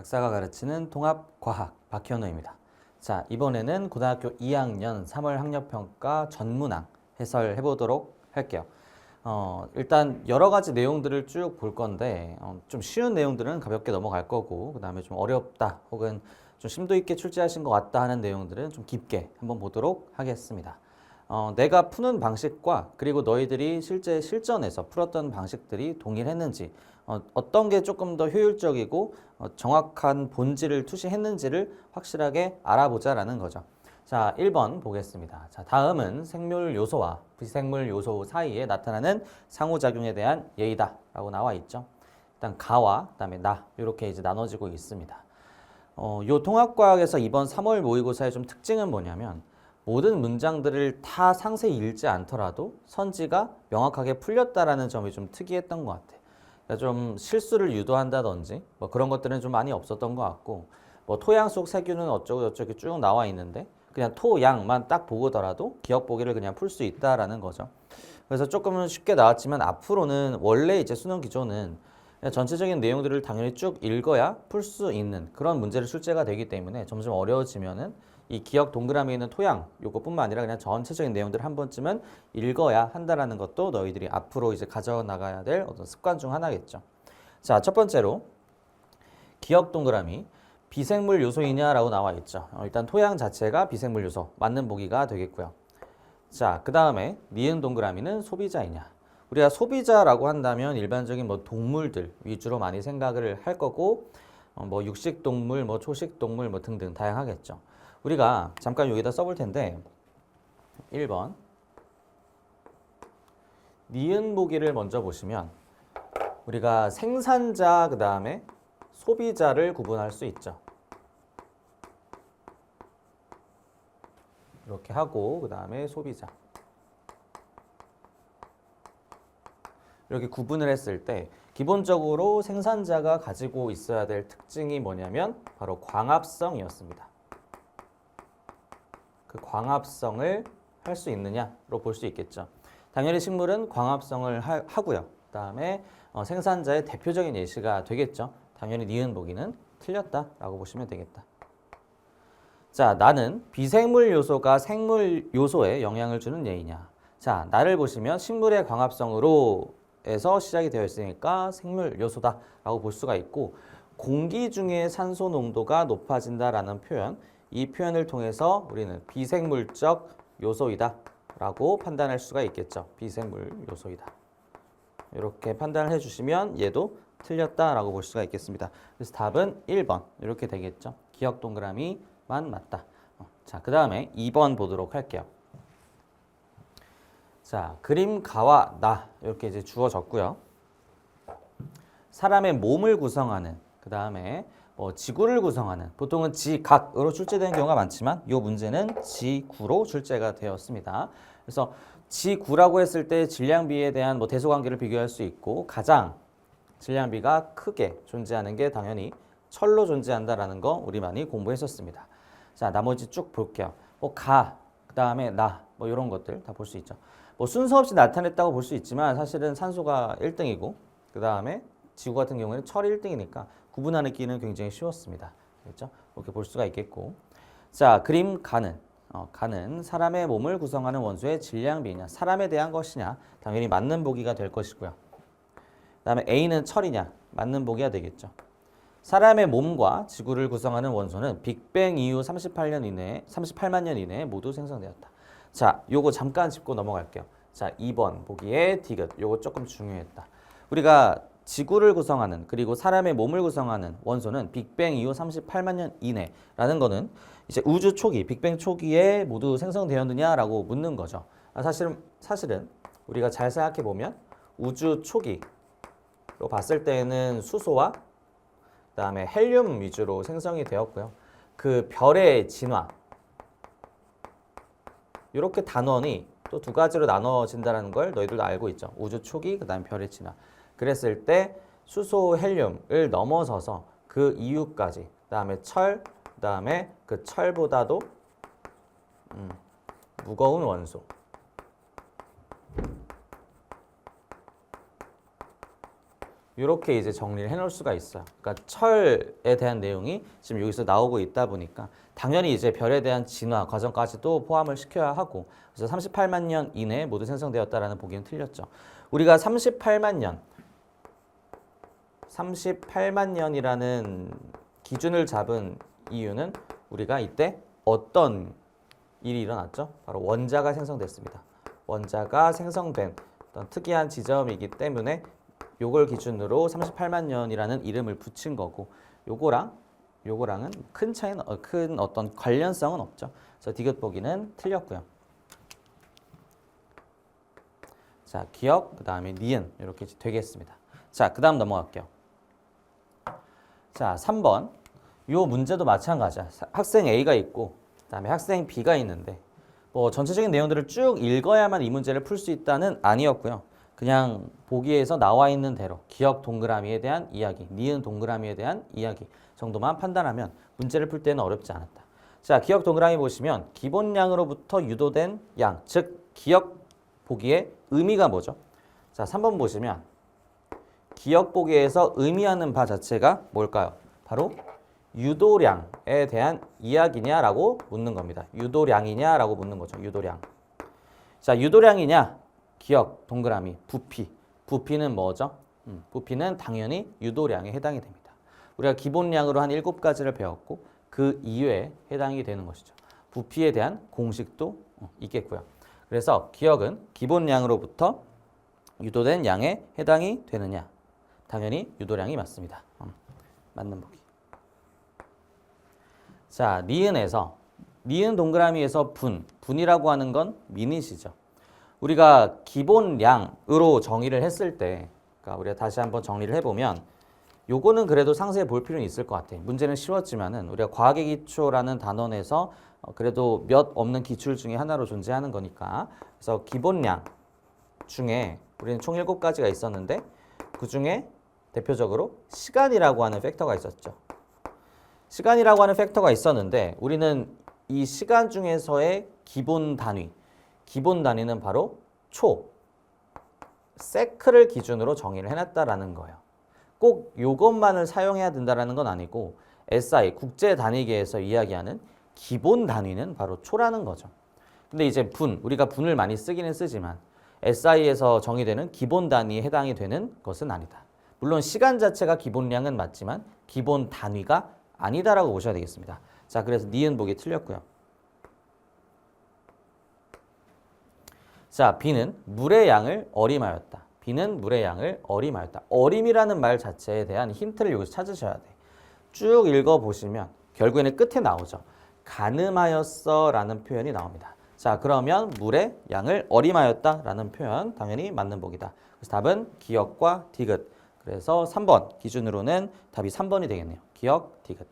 약사가 가르치는 통합과학 박현우입니다. 자, 이번에는 고등학교 2학년 3월 학력평가 전문항 해설해 보도록 할게요. 일단 여러 가지 내용들을 쭉 볼 건데 좀 쉬운 내용들은 가볍게 넘어갈 거고, 그 다음에 좀 어렵다 혹은 좀 심도 있게 출제하신 것 같다 하는 내용들은 좀 깊게 한번 보도록 하겠습니다. 내가 푸는 방식과 그리고 너희들이 실제 실전에서 풀었던 방식들이 동일했는지, 어떤 게 조금 더 효율적이고 정확한 본질을 투시했는지를 확실하게 알아보자라는 거죠. 자, 1번 보겠습니다. 자, 다음은 생물 요소와 비생물 요소 사이에 나타나는 상호작용에 대한 예이다 라고 나와 있죠. 일단 가와 그다음에 나 이렇게 이제 나눠지고 있습니다. 요 통합과학에서 이번 3월 모의고사의 좀 특징은 뭐냐면, 모든 문장들을 다 상세히 읽지 않더라도 선지가 명확하게 풀렸다라는 점이 좀 특이했던 것 같아요. 그러니까 좀 실수를 유도한다든지 뭐 그런 것들은 좀 많이 없었던 것 같고, 뭐 토양 속 세균은 어쩌고 저쩌고 쭉 나와 있는데 그냥 토양만 딱 보더라도 기억 보기를 그냥 풀 수 있다라는 거죠. 그래서 조금은 쉽게 나왔지만 앞으로는 원래 이제 수능 기조는 그냥 전체적인 내용들을 당연히 쭉 읽어야 풀 수 있는 그런 문제를 출제가 되기 때문에 점점 어려워지면은 이 기억 동그라미에 있는 토양 요것뿐만 아니라 그냥 전체적인 내용들을 한 번쯤은 읽어야 한다라는 것도 너희들이 앞으로 이제 가져나가야 될 어떤 습관 중 하나겠죠. 자, 첫 번째로 기억 동그라미 비생물 요소이냐라고 나와 있죠. 일단 토양 자체가 비생물 요소 맞는 보기가 되겠고요. 자, 그 다음에 니은 동그라미는 소비자이냐. 우리가 소비자라고 한다면 일반적인 뭐 동물들 위주로 많이 생각을 할 거고, 뭐 육식 동물, 뭐 초식 동물 뭐 등등 다양하겠죠. 우리가 잠깐 여기다 써볼 텐데 1번 니은 보기를 먼저 보시면 우리가 생산자 그 다음에 소비자를 구분할 수 있죠. 이렇게 하고 그 다음에 소비자 이렇게 구분을 했을 때 기본적으로 생산자가 가지고 있어야 될 특징이 뭐냐면 바로 광합성이었습니다. 그 광합성을 할 수 있느냐로 볼 수 있겠죠. 당연히 식물은 광합성을 하고요. 그 다음에 생산자의 대표적인 예시가 되겠죠. 당연히 니은 보기는 틀렸다라고 보시면 되겠다. 자, 나는 비생물 요소가 생물 요소에 영향을 주는 예이냐. 자, 나를 보시면 식물의 광합성으로 에서 시작이 되어 있으니까 생물 요소다라고 볼 수가 있고, 공기 중에 산소 농도가 높아진다라는 표현, 이 표현을 통해서 우리는 비생물적 요소이다 라고 판단할 수가 있겠죠. 비생물 요소이다. 이렇게 판단을 해주시면 얘도 틀렸다라고 볼 수가 있겠습니다. 그래서 답은 1번 이렇게 되겠죠. 기억 동그라미만 맞다. 자, 그 다음에 2번 보도록 할게요. 자, 그림 가와 나 이렇게 이제 주어졌고요. 사람의 몸을 구성하는, 그 다음에 지구를 구성하는, 보통은 지각으로 출제되는 경우가 많지만 이 문제는 지구로 출제가 되었습니다. 그래서 지구라고 했을 때 질량비에 대한 대소관계를 비교할 수 있고, 가장 질량비가 크게 존재하는 게 당연히 철로 존재한다라는 거 우리 많이 공부했었습니다. 자, 나머지 쭉 볼게요. 그 다음에 나 이런 것들 다 볼 수 있죠. 순서 없이 나타냈다고 볼 수 있지만 사실은 산소가 1등이고 그 다음에 지구 같은 경우에는 철이 1등이니까 구분하기는 굉장히 쉬웠습니다. 그렇죠? 이렇게 볼 수가 있겠고, 자, 그림 가는 사람의 몸을 구성하는 원소의 질량비냐, 사람에 대한 것이냐, 당연히 맞는 보기가 될 것이고요. 그 다음에 A는 철이냐, 맞는 보기가 되겠죠. 사람의 몸과 지구를 구성하는 원소는 빅뱅 이후 38만 년 이내에 모두 생성되었다. 자, 요거 잠깐 짚고 넘어갈게요. 자, 2번 보기에 디귿, 요거 조금 중요했다. 우리가 지구를 구성하는 그리고 사람의 몸을 구성하는 원소는 빅뱅 이후 38만 년 이내라는 거는 이제 우주 초기, 빅뱅 초기에 모두 생성되었느냐라고 묻는 거죠. 사실은 우리가 잘 생각해 보면 우주 초기로 봤을 때는 수소와 그다음에 헬륨 위주로 생성이 되었고요. 그 별의 진화, 이렇게 단원이 또 두 가지로 나눠진다는 걸 너희들도 알고 있죠. 우주 초기, 그다음 별의 진화. 그랬을 때 수소, 헬륨을 넘어서서 그 이후까지, 그다음에 철, 그다음에 그 철보다도 무거운 원소. 이렇게 이제 정리를 해놓을 수가 있어요. 그러니까 철에 대한 내용이 지금 여기서 나오고 있다 보니까 당연히 이제 별에 대한 진화 과정까지도 포함을 시켜야 하고 그래서 38만 년 이내에 모두 생성되었다라는 보기는 틀렸죠. 우리가 38만 년이라는 기준을 잡은 이유는 우리가 이때 어떤 일이 일어났죠? 바로 원자가 생성됐습니다. 원자가 생성된 어떤 특이한 지점이기 때문에 요걸 기준으로 38만 년이라는 이름을 붙인 거고 요거랑은 큰 어떤 관련성은 없죠. 그래서 디귿 보기는 틀렸고요. 자, 기억, 그 다음에 니은 이렇게 되겠습니다. 자, 그 다음 넘어갈게요. 자, 3번. 요 문제도 마찬가지야. 학생 A가 있고 그 다음에 학생 B가 있는데 뭐 전체적인 내용들을 쭉 읽어야만 이 문제를 풀 수 있다는 아니었고요. 그냥 보기에서 나와 있는 대로 기억 동그라미에 대한 이야기, 니은 동그라미에 대한 이야기 정도만 판단하면 문제를 풀 때는 어렵지 않았다. 자, 기억 동그라미 보시면 기본량으로부터 유도된 양, 즉 기억 보기의 의미가 뭐죠? 자, 3번 보시면 기억 보기에서 의미하는 바 자체가 뭘까요? 바로 유도량에 대한 이야기냐라고 묻는 겁니다. 유도량이냐라고 묻는 거죠. 유도량. 자, 유도량이냐? 기억, 동그라미, 부피. 부피는 뭐죠? 부피는 당연히 유도량에 해당이 됩니다. 우리가 기본량으로 한 7가지를 배웠고 그 이외에 해당이 되는 것이죠. 부피에 대한 공식도 있겠고요. 그래서 기억은 기본량으로부터 유도된 양에 해당이 되느냐? 당연히 유도량이 맞습니다. 맞는 보기. 자, 니은 동그라미에서 분이라고 하는 건 미닛이죠. 우리가 기본량으로 정의를 했을 때, 그러니까 우리가 다시 한번 정리를 해보면, 요거는 그래도 상세히 볼 필요는 있을 것 같아요. 문제는 쉬웠지만은 우리가 과학의 기초라는 단원에서 그래도 몇 없는 기출 중에 하나로 존재하는 거니까. 그래서 기본량 중에 우리는 총 7가지가 있었는데 그 중에 대표적으로 시간이라고 하는 팩터가 있었죠. 시간이라고 하는 팩터가 있었는데 우리는 이 시간 중에서의 기본 단위는 바로 세크를 기준으로 정의를 해놨다라는 거예요. 꼭 이것만을 사용해야 된다는 건 아니고 SI, 국제단위계에서 이야기하는 기본 단위는 바로 초라는 거죠. 근데 이제 우리가 분을 많이 쓰기는 쓰지만 SI에서 정의되는 기본 단위에 해당이 되는 것은 아니다. 물론 시간 자체가 기본량은 맞지만 기본 단위가 아니다라고 보셔야 되겠습니다. 자, 그래서 니은 보기 틀렸고요. 자, B는 물의 양을 어림하였다. B는 물의 양을 어림하였다. 어림이라는 말 자체에 대한 힌트를 여기서 찾으셔야 돼. 쭉 읽어보시면 결국에는 끝에 나오죠. 가늠하였어 라는 표현이 나옵니다. 자, 그러면 물의 양을 어림하였다 라는 표현 당연히 맞는 보기다. 그래서 답은 기억과 디귿. 그래서 3번 기준으로는 답이 3번이 되겠네요. 기억, 디귿.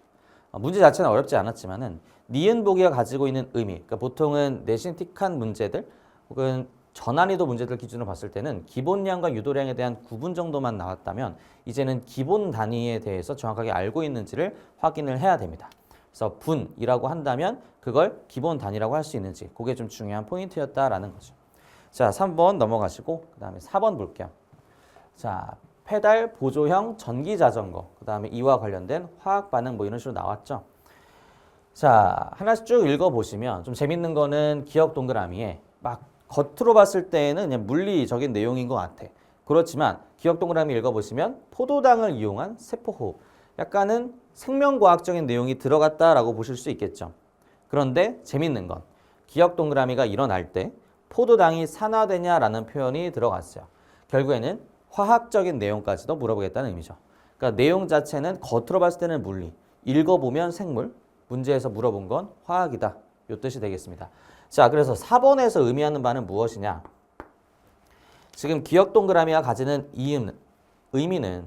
문제 자체는 어렵지 않았지만은 니은 보기가 가지고 있는 의미, 그러니까 보통은 내신 틱한 문제들 혹은 전난이도 문제들 기준으로 봤을 때는 기본량과 유도량에 대한 구분 정도만 나왔다면 이제는 기본 단위에 대해서 정확하게 알고 있는지를 확인을 해야 됩니다. 그래서 분이라고 한다면 그걸 기본 단위라고 할 수 있는지 그게 좀 중요한 포인트였다라는 거죠. 자, 3번 넘어가시고 그 다음에 4번 볼게요. 자, 페달 보조형 전기자전거, 그 다음에 이와 관련된 화학 반응 뭐 이런 식으로 나왔죠. 자, 하나씩 쭉 읽어보시면 좀 재밌는 거는 기억 동그라미에 막 겉으로 봤을 때는 그냥 물리적인 내용인 것 같아. 그렇지만 기억 동그라미 읽어보시면 포도당을 이용한 세포호흡, 약간은 생명과학적인 내용이 들어갔다라고 보실 수 있겠죠. 그런데 재밌는 건 기억 동그라미가 일어날 때 포도당이 산화되냐라는 표현이 들어갔어요. 결국에는 화학적인 내용까지도 물어보겠다는 의미죠. 그러니까 내용 자체는 겉으로 봤을 때는 물리, 읽어보면 생물, 문제에서 물어본 건 화학이다. 이 뜻이 되겠습니다. 자, 그래서 4번에서 의미하는 바는 무엇이냐? 지금 기억 동그라미가 가지는 의미는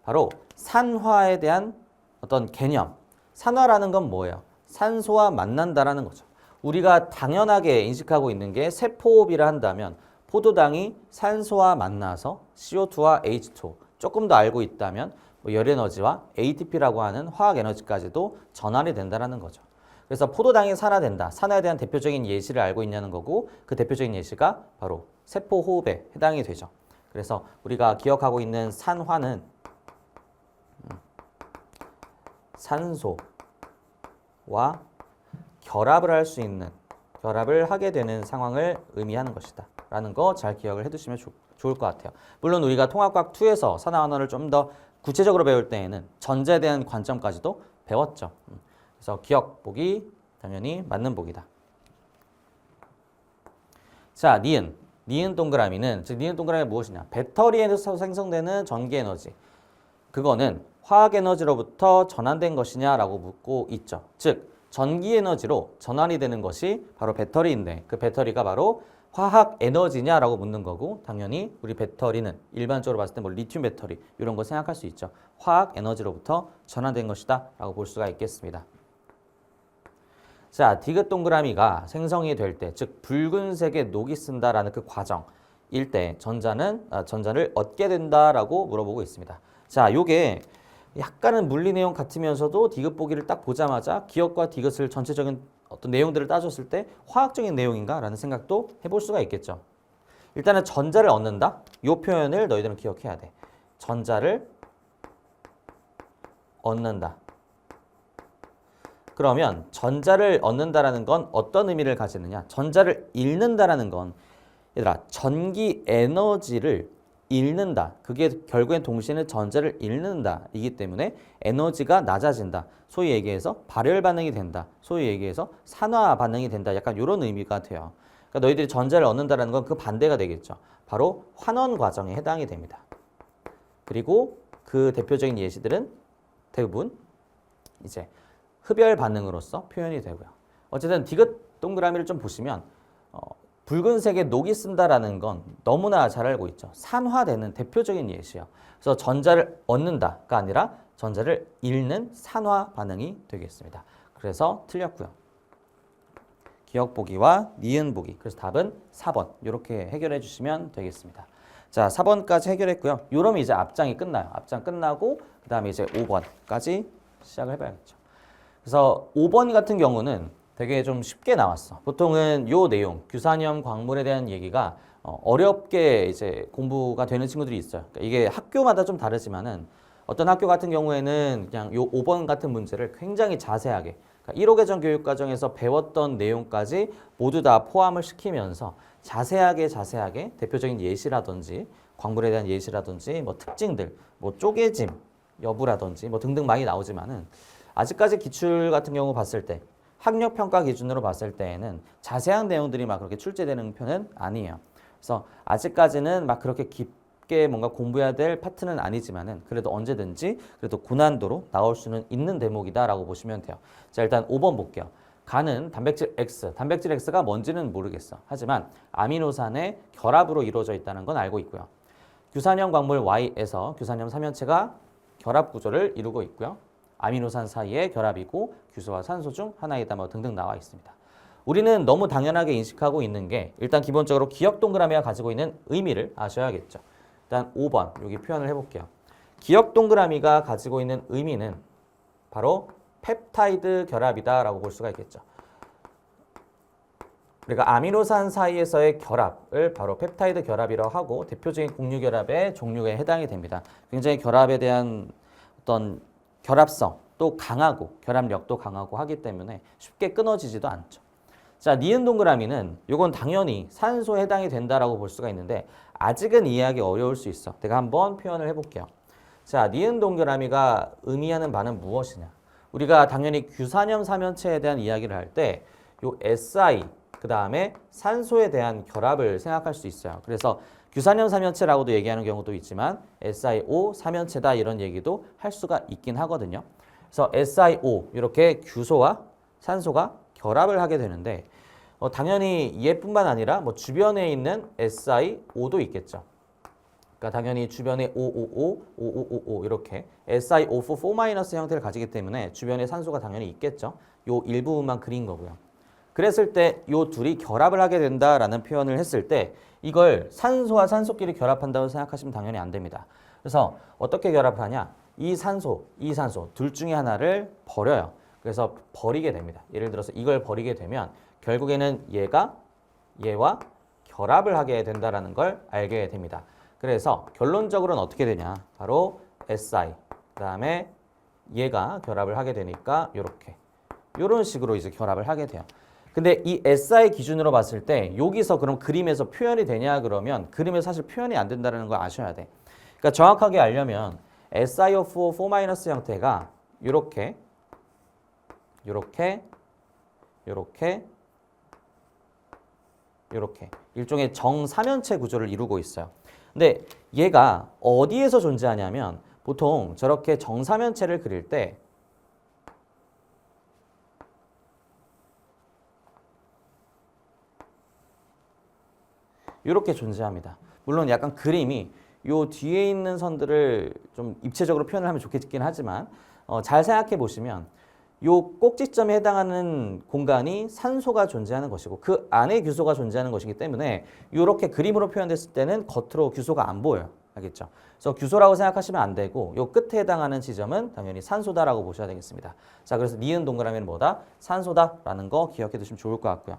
바로 산화에 대한 어떤 개념. 산화라는 건 뭐예요? 산소와 만난다라는 거죠. 우리가 당연하게 인식하고 있는 게 세포호흡이라 한다면 포도당이 산소와 만나서 CO2와 H2 조금 더 알고 있다면 뭐 열에너지와 ATP라고 하는 화학에너지까지도 전환이 된다는 거죠. 그래서 포도당이 산화된다. 산화에 대한 대표적인 예시를 알고 있냐는 거고 그 대표적인 예시가 바로 세포호흡에 해당이 되죠. 그래서 우리가 기억하고 있는 산화는 산소와 결합을 할 수 있는, 결합을 하게 되는 상황을 의미하는 것이다 라는 거 잘 기억을 해두시면 좋을 것 같아요. 물론 우리가 통합과학 2에서 산화환원을 좀 더 구체적으로 배울 때에는 전자에 대한 관점까지도 배웠죠. 그래서 기억 보기 당연히 맞는 보기다. 자, 니은 동그라미는, 즉 니은 동그라미가 무엇이냐? 배터리에서 생성되는 전기 에너지, 그거는 화학 에너지로부터 전환된 것이냐라고 묻고 있죠. 즉 전기 에너지로 전환이 되는 것이 바로 배터리인데 그 배터리가 바로 화학 에너지냐라고 묻는 거고, 당연히 우리 배터리는 일반적으로 봤을 때 뭐 리튬 배터리 이런 거 생각할 수 있죠. 화학 에너지로부터 전환된 것이다 라고 볼 수가 있겠습니다. 자, 디귿 동그라미가 생성이 될 때, 즉 붉은색의 녹이 쓴다라는 그 과정일 때 전자를 얻게 된다라고 물어보고 있습니다. 자, 요게 약간은 물리 내용 같으면서도 디귿 보기를 딱 보자마자 기억과 디귿을 전체적인 어떤 내용들을 따졌을 때 화학적인 내용인가라는 생각도 해볼 수가 있겠죠. 일단은 전자를 얻는다. 이 표현을 너희들은 기억해야 돼. 전자를 얻는다. 그러면 전자를 얻는다라는 건 어떤 의미를 가지느냐? 전자를 잃는다라는 건 얘들아 전기 에너지를 잃는다. 그게 결국엔 동시에는 전자를 잃는다. 이기 때문에 에너지가 낮아진다. 소위 얘기해서 발열 반응이 된다. 소위 얘기해서 산화 반응이 된다. 약간 이런 의미가 돼요. 그러니까 너희들이 전자를 얻는다는 건 그 반대가 되겠죠. 바로 환원 과정에 해당이 됩니다. 그리고 그 대표적인 예시들은 대부분 이제 흡열 반응으로서 표현이 되고요. 어쨌든 디귿 동그라미를 좀 보시면 붉은색의 녹이 쓴다라는 건 너무나 잘 알고 있죠. 산화되는 대표적인 예시예요. 그래서 전자를 얻는다가 아니라 전자를 잃는 산화 반응이 되겠습니다. 그래서 틀렸고요. 기억 보기와 니은 보기. 그래서 답은 4번. 이렇게 해결해 주시면 되겠습니다. 자, 4번까지 해결했고요. 이러면 이제 앞장이 끝나요. 앞장 끝나고 그다음에 이제 5번까지 시작을 해봐야겠죠. 그래서 5번 같은 경우는 되게 좀 쉽게 나왔어. 보통은 요 내용, 규산염 광물에 대한 얘기가 어렵게 이제 공부가 되는 친구들이 있어요. 그러니까 이게 학교마다 좀 다르지만은 어떤 학교 같은 경우에는 그냥 요 5번 같은 문제를 굉장히 자세하게, 그러니까 1호 개정 교육 과정에서 배웠던 내용까지 모두 다 포함을 시키면서 자세하게 대표적인 예시라든지 광물에 대한 예시라든지 뭐 특징들, 뭐 쪼개짐 여부라든지 뭐 등등 많이 나오지만은 아직까지 기출 같은 경우 봤을 때 학력평가 기준으로 봤을 때에는 자세한 내용들이 막 그렇게 출제되는 편은 아니에요. 그래서 아직까지는 막 그렇게 깊게 뭔가 공부해야 될 파트는 아니지만은 그래도 언제든지 그래도 고난도로 나올 수는 있는 대목이다라고 보시면 돼요. 자, 일단 5번 볼게요. 간은 단백질 X, 단백질 X가 뭔지는 모르겠어. 하지만 아미노산의 결합으로 이루어져 있다는 건 알고 있고요. 규산염 광물 Y에서 규산염 삼연체가 결합 구조를 이루고 있고요. 아미노산 사이의 결합이고 규소와 산소 중 하나이다 뭐 등등 나와 있습니다. 우리는 너무 당연하게 인식하고 있는 게 일단 기본적으로 기억 동그라미가 가지고 있는 의미를 아셔야겠죠. 일단 5번 여기 표현을 해볼게요. 기억 동그라미가 가지고 있는 의미는 바로 펩타이드 결합이다라고 볼 수가 있겠죠. 우리가 아미노산 사이에서의 결합을 바로 펩타이드 결합이라고 하고 대표적인 곡류 결합의 종류에 해당이 됩니다. 굉장히 결합에 대한 어떤 결합성 또 강하고 결합력도 강하고 하기 때문에 쉽게 끊어지지도 않죠. 자, 니은 동그라미는 이건 당연히 산소에 해당이 된다라고 볼 수가 있는데 아직은 이해하기 어려울 수 있어. 내가 한번 표현을 해볼게요. 자, 니은 동그라미가 의미하는 바는 무엇이냐? 우리가 당연히 규산염 삼연체에 대한 이야기를 할 때 요 Si 그 다음에 산소에 대한 결합을 생각할 수 있어요. 그래서 규산염 삼연체라고도 얘기하는 경우도 있지만 SiO 삼연체다 이런 얘기도 할 수가 있긴 하거든요. 그래서 SiO 이렇게 규소와 산소가 결합을 하게 되는데 당연히 얘뿐만 아니라 뭐 주변에 있는 SiO도 있겠죠. 그러니까 당연히 주변에 OOO 이렇게 SiO4 형태를 가지기 때문에 주변에 산소가 당연히 있겠죠. 요 일부분만 그린 거고요. 그랬을 때 요 둘이 결합을 하게 된다라는 표현을 했을 때 이걸 산소와 산소끼리 결합한다고 생각하시면 당연히 안 됩니다. 그래서 어떻게 결합을 하냐? 이 산소 둘 중에 하나를 버려요. 그래서 버리게 됩니다. 예를 들어서 이걸 버리게 되면 결국에는 얘가 얘와 결합을 하게 된다라는 걸 알게 됩니다. 그래서 결론적으로는 어떻게 되냐? 바로 SI, 그 다음에 얘가 결합을 하게 되니까 이렇게 이런 식으로 이제 결합을 하게 돼요. 근데 이 SI 기준으로 봤을 때 여기서 그럼 그림에서 표현이 되냐 그러면 그림에서 사실 표현이 안 된다는 걸 아셔야 돼. 그러니까 정확하게 알려면 SiO4 4- 형태가 이렇게 일종의 정사면체 구조를 이루고 있어요. 근데 얘가 어디에서 존재하냐면 보통 저렇게 정사면체를 그릴 때 이렇게 존재합니다. 물론 약간 그림이 요 뒤에 있는 선들을 좀 입체적으로 표현을 하면 좋겠긴 하지만 잘 생각해 보시면 요 꼭지점에 해당하는 공간이 산소가 존재하는 것이고 그 안에 규소가 존재하는 것이기 때문에 이렇게 그림으로 표현됐을 때는 겉으로 규소가 안 보여요. 알겠죠? 그래서 규소라고 생각하시면 안 되고 요 끝에 해당하는 지점은 당연히 산소다라고 보셔야 되겠습니다. 자, 그래서 니은 동그라미는 뭐다? 산소다라는 거 기억해 두시면 좋을 것 같고요.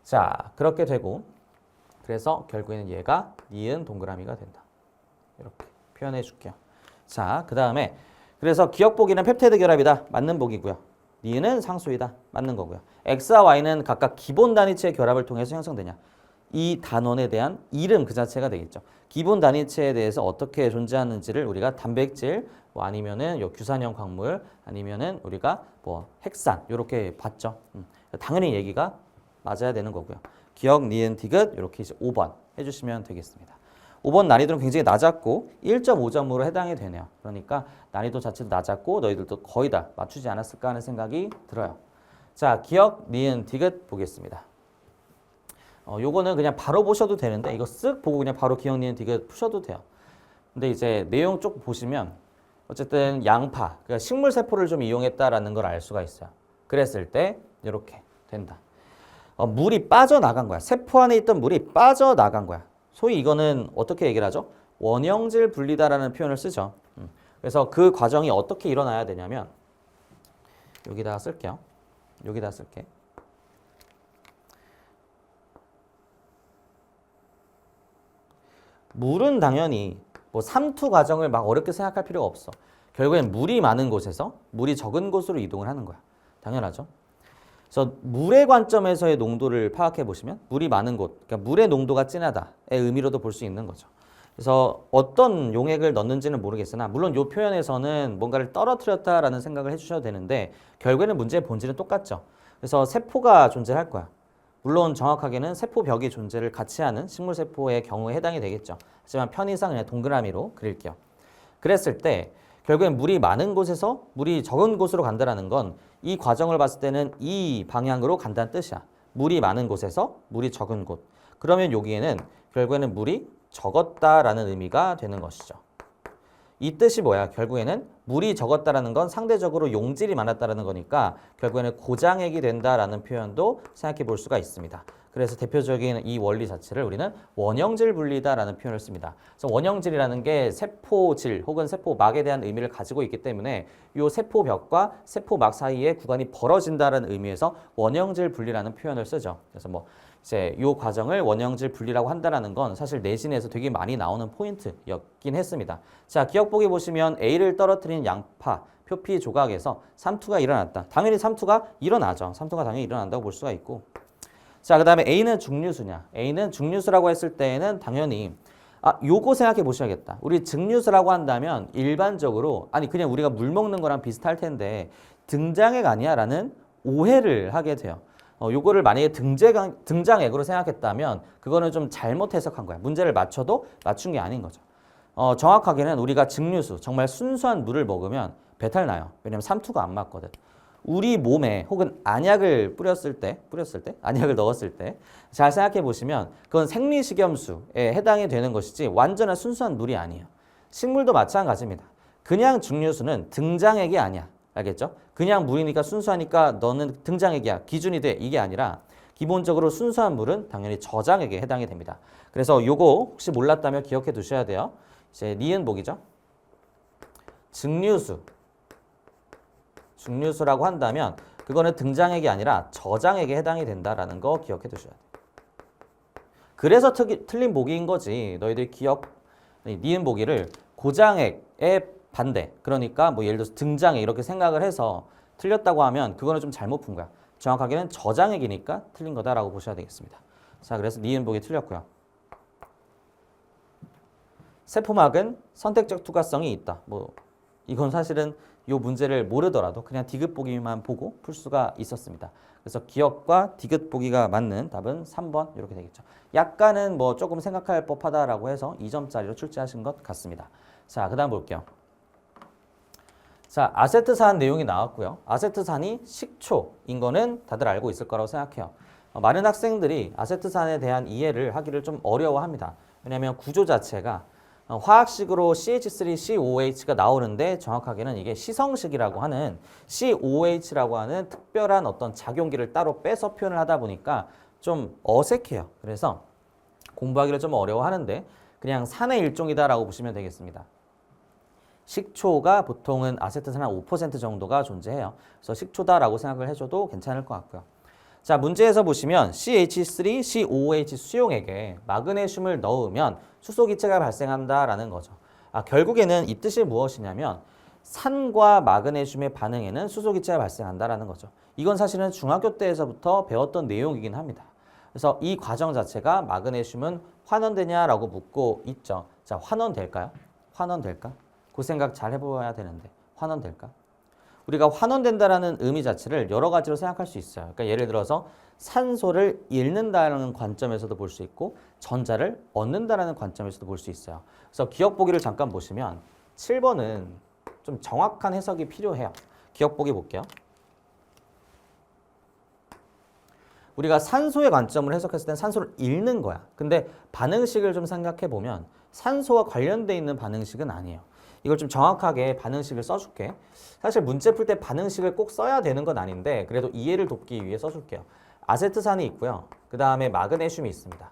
자, 그렇게 되고 그래서 결국에는 얘가 니은 동그라미가 된다. 이렇게 표현해 줄게요. 자, 그 다음에 그래서 기억보기는 펩타이드 결합이다. 맞는 보기고요. 니은은 상수이다. 맞는 거고요. X와 Y는 각각 기본 단위체의 결합을 통해서 형성되냐. 이 단원에 대한 이름 그 자체가 되겠죠. 기본 단위체에 대해서 어떻게 존재하는지를 우리가 단백질, 뭐 아니면은 요 규산형 광물, 아니면은 우리가 뭐 핵산 이렇게 봤죠. 당연히 얘기가 맞아야 되는 거고요. 기억, 니은, 디귿 이렇게 이제 5번 해주시면 되겠습니다. 5번 난이도는 굉장히 낮았고 1.5점으로 해당이 되네요. 그러니까 난이도 자체도 낮았고 너희들도 거의 다 맞추지 않았을까 하는 생각이 들어요. 자, 기억, 니은, 디귿 보겠습니다. 요거는 그냥 바로 보셔도 되는데 이거 쓱 보고 그냥 바로 기억, 니은, 디귿 푸셔도 돼요. 근데 이제 내용 쪽 보시면 어쨌든 양파, 그러니까 식물 세포를 좀 이용했다라는 걸 알 수가 있어요. 그랬을 때 이렇게 된다. 물이 빠져나간 거야. 세포 안에 있던 물이 빠져나간 거야. 소위 이거는 어떻게 얘기를 하죠? 원형질 분리다라는 표현을 쓰죠. 그래서 그 과정이 어떻게 일어나야 되냐면 여기다가 쓸게요. 여기다 쓸게. 물은 당연히 뭐 삼투 과정을 막 어렵게 생각할 필요가 없어. 결국엔 물이 많은 곳에서 물이 적은 곳으로 이동을 하는 거야. 당연하죠. 그래서 물의 관점에서의 농도를 파악해 보시면 물이 많은 곳, 그러니까 물의 농도가 진하다의 의미로도 볼 수 있는 거죠. 그래서 어떤 용액을 넣는지는 모르겠으나 물론 이 표현에서는 뭔가를 떨어뜨렸다라는 생각을 해주셔도 되는데 결국에는 문제의 본질은 똑같죠. 그래서 세포가 존재할 거야. 물론 정확하게는 세포벽이 존재를 같이 하는 식물세포의 경우에 해당이 되겠죠. 하지만 편의상 그냥 동그라미로 그릴게요. 그랬을 때 결국엔 물이 많은 곳에서 물이 적은 곳으로 간다는 건 이 과정을 봤을 때는 이 방향으로 간다는 뜻이야. 물이 많은 곳에서 물이 적은 곳. 그러면 여기에는 결국에는 물이 적었다라는 의미가 되는 것이죠. 이 뜻이 뭐야? 결국에는 물이 적었다라는 건 상대적으로 용질이 많았다라는 거니까 결국에는 고장액이 된다라는 표현도 생각해 볼 수가 있습니다. 그래서 대표적인 이 원리 자체를 우리는 원형질 분리다라는 표현을 씁니다. 그래서 원형질이라는 게 세포질 혹은 세포막에 대한 의미를 가지고 있기 때문에 이 세포벽과 세포막 사이에 구간이 벌어진다라는 의미에서 원형질 분리라는 표현을 쓰죠. 그래서 뭐 이제 이 과정을 원형질 분리라고 한다라는 건 사실 내신에서 되게 많이 나오는 포인트였긴 했습니다. 자, 기억보기 보시면 A를 떨어뜨린 양파 표피 조각에서 삼투가 일어났다. 당연히 삼투가 일어나죠. 삼투가 당연히 일어난다고 볼 수가 있고. 자, 그 다음에 A는 중류수냐? A는 중류수라고 했을 때에는 당연히 요거 생각해 보셔야겠다. 우리 증류수라고 한다면 일반적으로 그냥 우리가 물 먹는 거랑 비슷할 텐데 등장액 아니야? 라는 오해를 하게 돼요. 요거를 만약에 등장액으로 생각했다면 그거는 좀 잘못 해석한 거야. 문제를 맞춰도 맞춘 게 아닌 거죠. 정확하게는 우리가 증류수, 정말 순수한 물을 먹으면 배탈 나요. 왜냐면 삼투가 안 맞거든. 우리 몸에 혹은 안약을 안약을 넣었을 때 잘 생각해 보시면 그건 생리식염수에 해당이 되는 것이지 완전한 순수한 물이 아니에요. 식물도 마찬가지입니다. 그냥 증류수는 등장액이 아니야. 알겠죠? 그냥 물이니까 순수하니까 너는 등장액이야. 기준이 돼. 이게 아니라 기본적으로 순수한 물은 당연히 저장액에 해당이 됩니다. 그래서 요거 혹시 몰랐다면 기억해 두셔야 돼요. 이제 니은 보기죠. 증류수라고 한다면 그거는 등장액이 아니라 저장액에 해당이 된다라는 거 기억해 두셔야 돼요. 그래서 틀린 보기인 거지. 너희들 기억 니은 보기를 고장액의 반대, 그러니까 뭐 예를 들어서 등장액 이렇게 생각을 해서 틀렸다고 하면 그거는 좀 잘못 푼 거야. 정확하게는 저장액이니까 틀린 거다라고 보셔야 되겠습니다. 자, 그래서 니은 보기 틀렸고요. 세포막은 선택적 투과성이 있다. 뭐 이건 사실은 이 문제를 모르더라도 그냥 디귿 보기만 보고 풀 수가 있었습니다. 그래서 기억과 디귿 보기가 맞는 답은 3번 이렇게 되겠죠. 약간은 뭐 조금 생각할 법하다라고 해서 2점짜리로 출제하신 것 같습니다. 자, 그 다음 볼게요. 자, 아세트산 내용이 나왔고요. 아세트산이 식초인 거는 다들 알고 있을 거라고 생각해요. 많은 학생들이 아세트산에 대한 이해를 하기를 좀 어려워합니다. 왜냐하면 구조 자체가 화학식으로 CH3COOH가 나오는데 정확하게는 이게 시성식이라고 하는 COOH라고 하는 특별한 어떤 작용기를 따로 빼서 표현을 하다 보니까 좀 어색해요. 그래서 공부하기를 좀 어려워하는데 그냥 산의 일종이다라고 보시면 되겠습니다. 식초가 보통은 아세트산 한 5% 정도가 존재해요. 그래서 식초다라고 생각을 해줘도 괜찮을 것 같고요. 자, 문제에서 보시면 CH3COOH 수용액에 마그네슘을 넣으면 수소기체가 발생한다라는 거죠. 결국에는 이 뜻이 무엇이냐면 산과 마그네슘의 반응에는 수소기체가 발생한다라는 거죠. 이건 사실은 중학교 때에서부터 배웠던 내용이긴 합니다. 그래서 이 과정 자체가 마그네슘은 환원되냐라고 묻고 있죠. 자, 환원될까요? 환원될까? 그 생각 잘 해봐야 되는데 환원될까? 우리가 환원된다라는 의미 자체를 여러 가지로 생각할 수 있어요. 그러니까 예를 들어서 산소를 잃는다는 관점에서도 볼 수 있고 전자를 얻는다라는 관점에서도 볼 수 있어요. 그래서 기억 보기를 잠깐 보시면 7번은 좀 정확한 해석이 필요해요. 기억 보기 볼게요. 우리가 산소의 관점을 해석했을 땐 산소를 잃는 거야. 근데 반응식을 좀 생각해 보면 산소와 관련돼 있는 반응식은 아니에요. 이걸 좀 정확하게 반응식을 써줄게. 사실 문제 풀 때 반응식을 꼭 써야 되는 건 아닌데 그래도 이해를 돕기 위해 써줄게요. 아세트산이 있고요. 그 다음에 마그네슘이 있습니다.